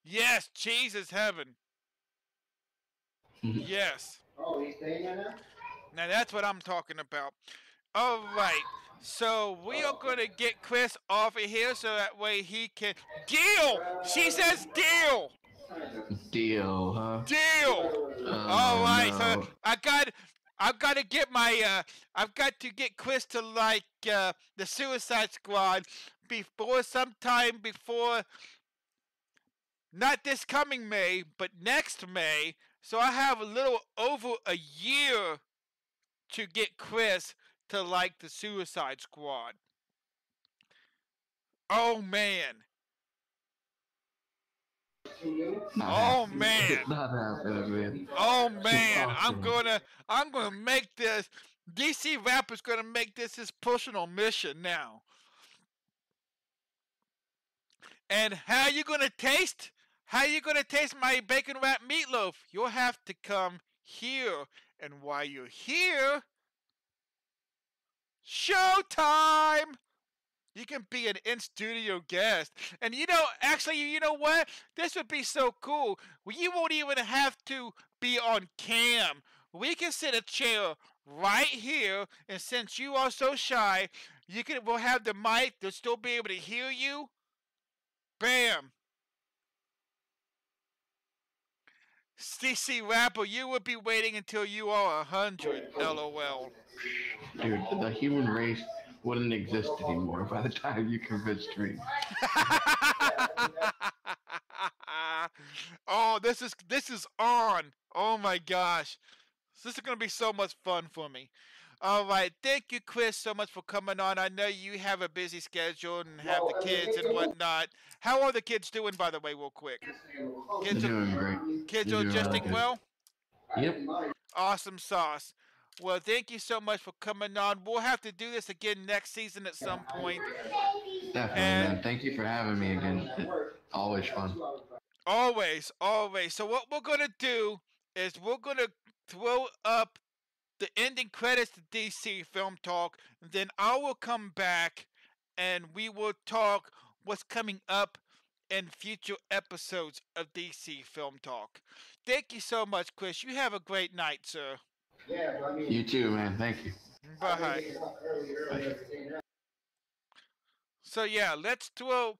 Yes, cheese is heaven. Yes. Oh, he's staying there now? Now that's what I'm talking about. All right. So we are going to get Chris off of here so that way he can deal. She says deal. Deal, huh? Deal. Oh, All right. So no. I've got to get I've got to get Chris to like the Suicide Squad before sometime before not this coming May, but next May. So I have a little over a year to get Chris to like the Suicide Squad. Oh man. Oh man. Not happening, man. Oh man. I'm gonna make this DC Rapper's gonna make this his personal mission now. And how you gonna taste? How you gonna taste my bacon wrapped meatloaf? You'll have to come here. And while you're here, showtime! You can be an in-studio guest. And you know, actually, you know what? This would be so cool. You won't even have to be on cam. We can sit a chair right here, and since you are so shy, we'll have the mic. They'll still be able to hear you. Bam. CC Rapper, you would be waiting until you are 100. LOL. Dude, the human race wouldn't exist anymore by the time you convinced me. Oh, this is on. Oh my gosh. This is going to be so much fun for me. All right. Thank you, Chris, so much for coming on. I know you have a busy schedule and have the kids and whatnot. How are the kids doing, by the way, real quick? Kids are doing great. Kids are adjusting well? Yep. Awesome sauce. Well, thank you so much for coming on. We'll have to do this again next season at some point. Definitely, man. Thank you for having me again. Always fun. Always, always. So what we're going to do is we're going to throw up the ending credits to DC Film Talk. And then I will come back and we will talk what's coming up in future episodes of DC Film Talk. Thank you so much, Chris. You have a great night, sir. You too, man. Thank you. Bye. So yeah, let's go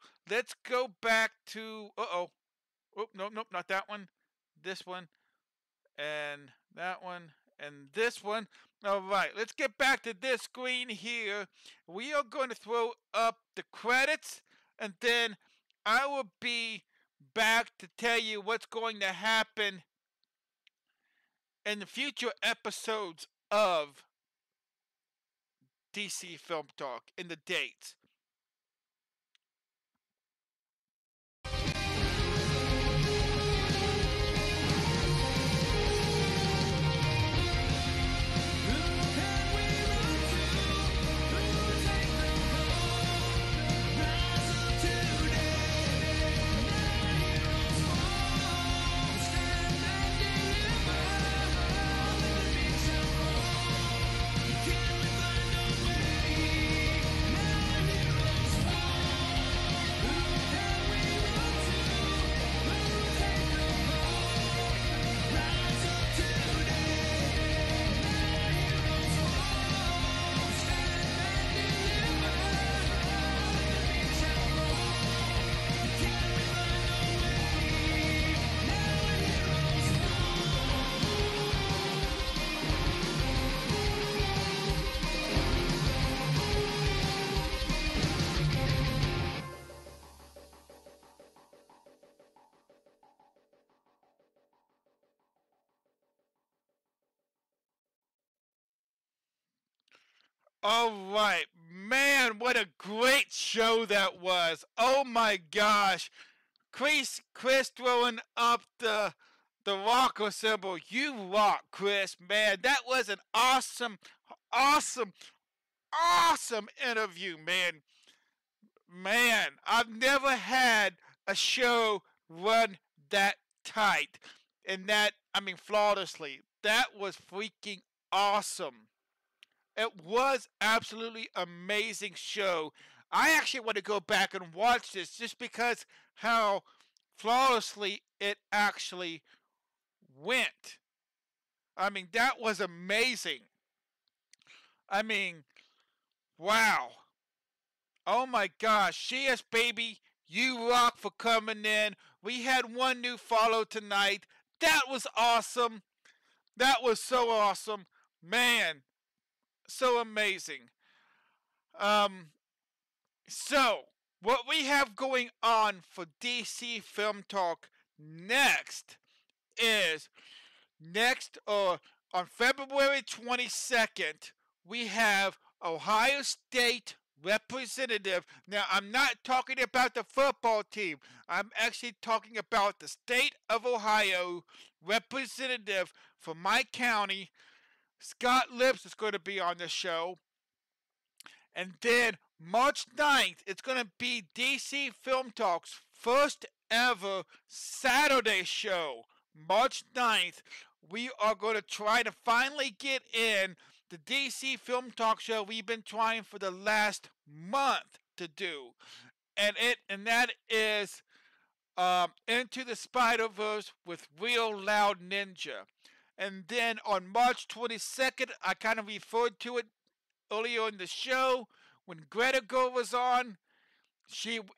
back to oh, nope, not that one. This one and that one and this one. All right, let's get back to this screen here. We are going to throw up the credits and then I will be back to tell you what's going to happen in the future episodes of DC Film Talk in the dates. All right, man, what a great show that was. Oh my gosh. Chris throwing up the rocker symbol. You rock, Chris, man. That was an awesome interview, man. Man, I've never had a show run that tight and flawlessly. That was freaking awesome. It was absolutely amazing show. I actually want to go back and watch this just because how flawlessly it actually went. I mean, that was amazing. I mean, wow. Oh my gosh, Shias baby, you rock for coming in. We had one new follow tonight. That was awesome. That was so awesome. Man, so amazing. Um, so, what we have going on for DC Film Talk next is on February 22nd, we have Ohio State representative. Now, I'm not talking about the football team. I'm actually talking about the state of Ohio representative for my county. Scott Lips is going to be on the show. And then March 9th, it's going to be DC Film Talk's first ever Saturday show. March 9th, we are going to try to finally get in the DC Film Talk show we've been trying for the last month to do. And that is Into the Spider-Verse with Real Loud Ninja. And then on March 22nd, I kind of referred to it earlier in the show when Greta Girl was on.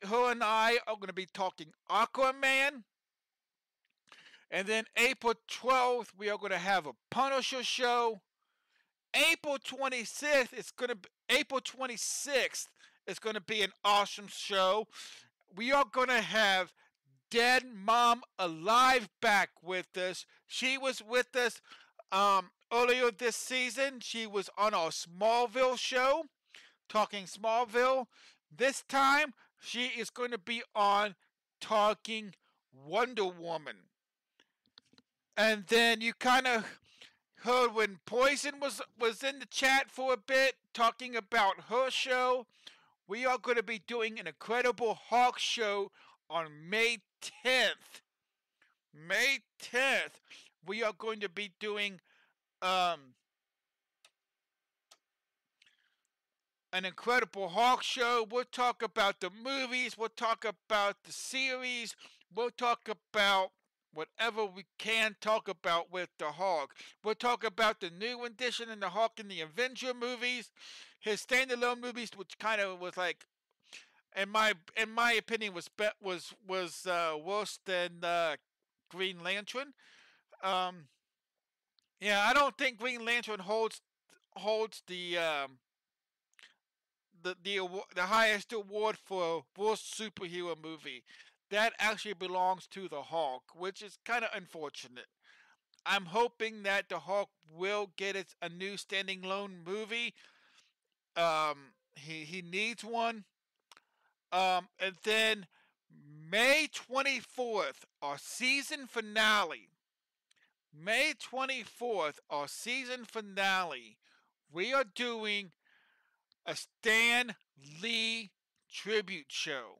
Her and I are going to be talking Aquaman. And then April 12th, we are going to have a Punisher show. April 26th is going to be an awesome show. We are going to have Dead Mom Alive back with us. She was with us earlier this season. She was on our Smallville show, talking Smallville. This time, she is going to be on talking Wonder Woman. And then you kind of heard when Poison was in the chat for a bit, talking about her show. We are going to be doing an Incredible Hulk show on May 10th. May 10th, we are going to be doing an Incredible Hulk show. We'll talk about the movies. We'll talk about the series. We'll talk about whatever we can talk about with the Hulk. We'll talk about the new edition in the Hulk in the Avenger movies, his standalone movies, which kind of was like, in my opinion, was worse than Green Lantern. Yeah, I don't think Green Lantern holds the highest award for worst superhero movie. That actually belongs to the Hulk, which is kind of unfortunate. I'm hoping that the Hulk will get a new standing alone movie. He needs one. And then May 24th, our season finale. May 24th, our season finale. We are doing a Stan Lee tribute show.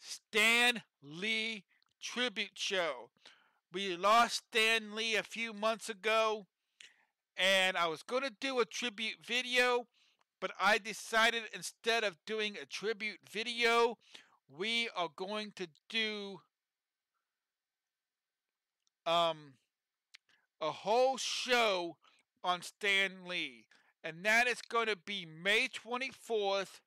Stan Lee tribute show. We lost Stan Lee a few months ago, and I was going to do a tribute video, but I decided instead of doing a tribute video, we are going to do a whole show on Stan Lee, and that is going to be May 24th.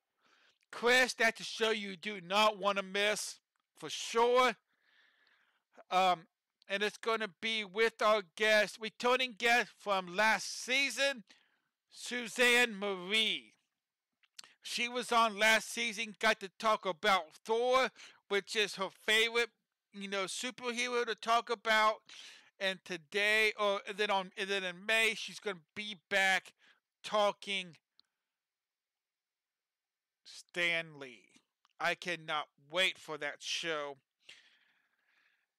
Chris, that's a show you do not want to miss, for sure. And it's going to be with our guest, returning guest from last season, Suzanne Marie. She was on last season, got to talk about Thor, which is her favorite, superhero to talk about. And today, and then in May, she's going to be back talking Stan Lee. I cannot wait for that show.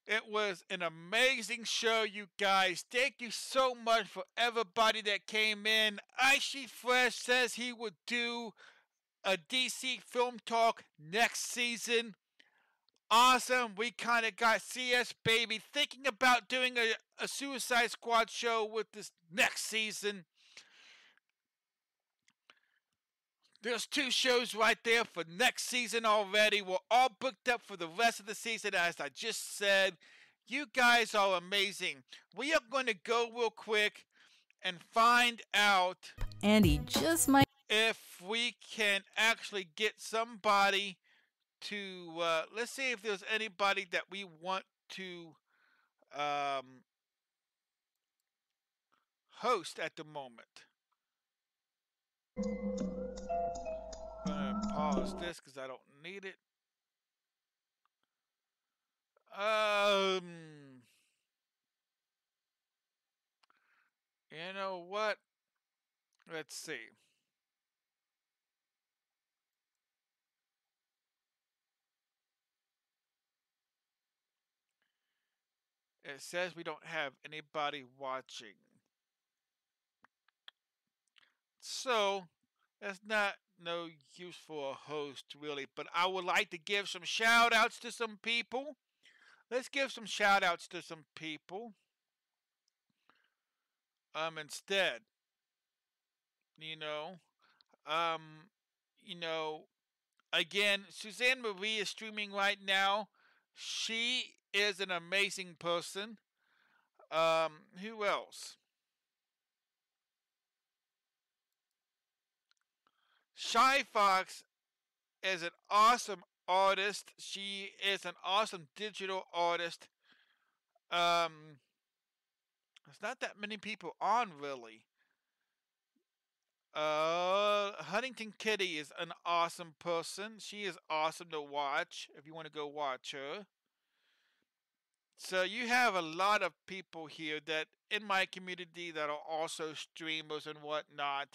It was an amazing show, you guys. Thank you so much for everybody that came in. Icy Fresh says he would do a DC Film Talk next season. Awesome. We kind of got CS Baby thinking about doing a Suicide Squad show with this next season. There's 2 shows right there for next season already. We're all booked up for the rest of the season, as I just said. You guys are amazing. We are going to go real quick and find out Andy just might. If we can actually get somebody to, let's see if there's anybody that we want to host at the moment. I'm gonna pause this because I don't need it. You know what? Let's see. It says we don't have anybody watching. So, that's not no use for a host, really. But I would like to give some shout outs to some people. Let's give some shout outs to some people. Instead, you know, um, you know, again, Suzanne Marie is streaming right now. She is an amazing person. Who else? Shy Fox is an awesome artist. She is an awesome digital artist. There's not that many people on, really. Huntington Kitty is an awesome person. She is awesome to watch if you want to go watch her. So you have a lot of people here that in my community that are also streamers and whatnot.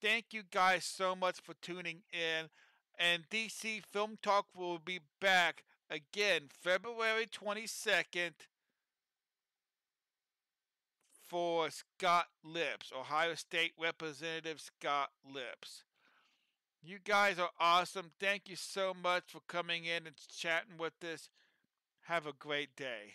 Thank you guys so much for tuning in. And DC Film Talk will be back again February 22nd for Scott Lips, Ohio State Representative Scott Lips. You guys are awesome. Thank you so much for coming in and chatting with us. Have a great day.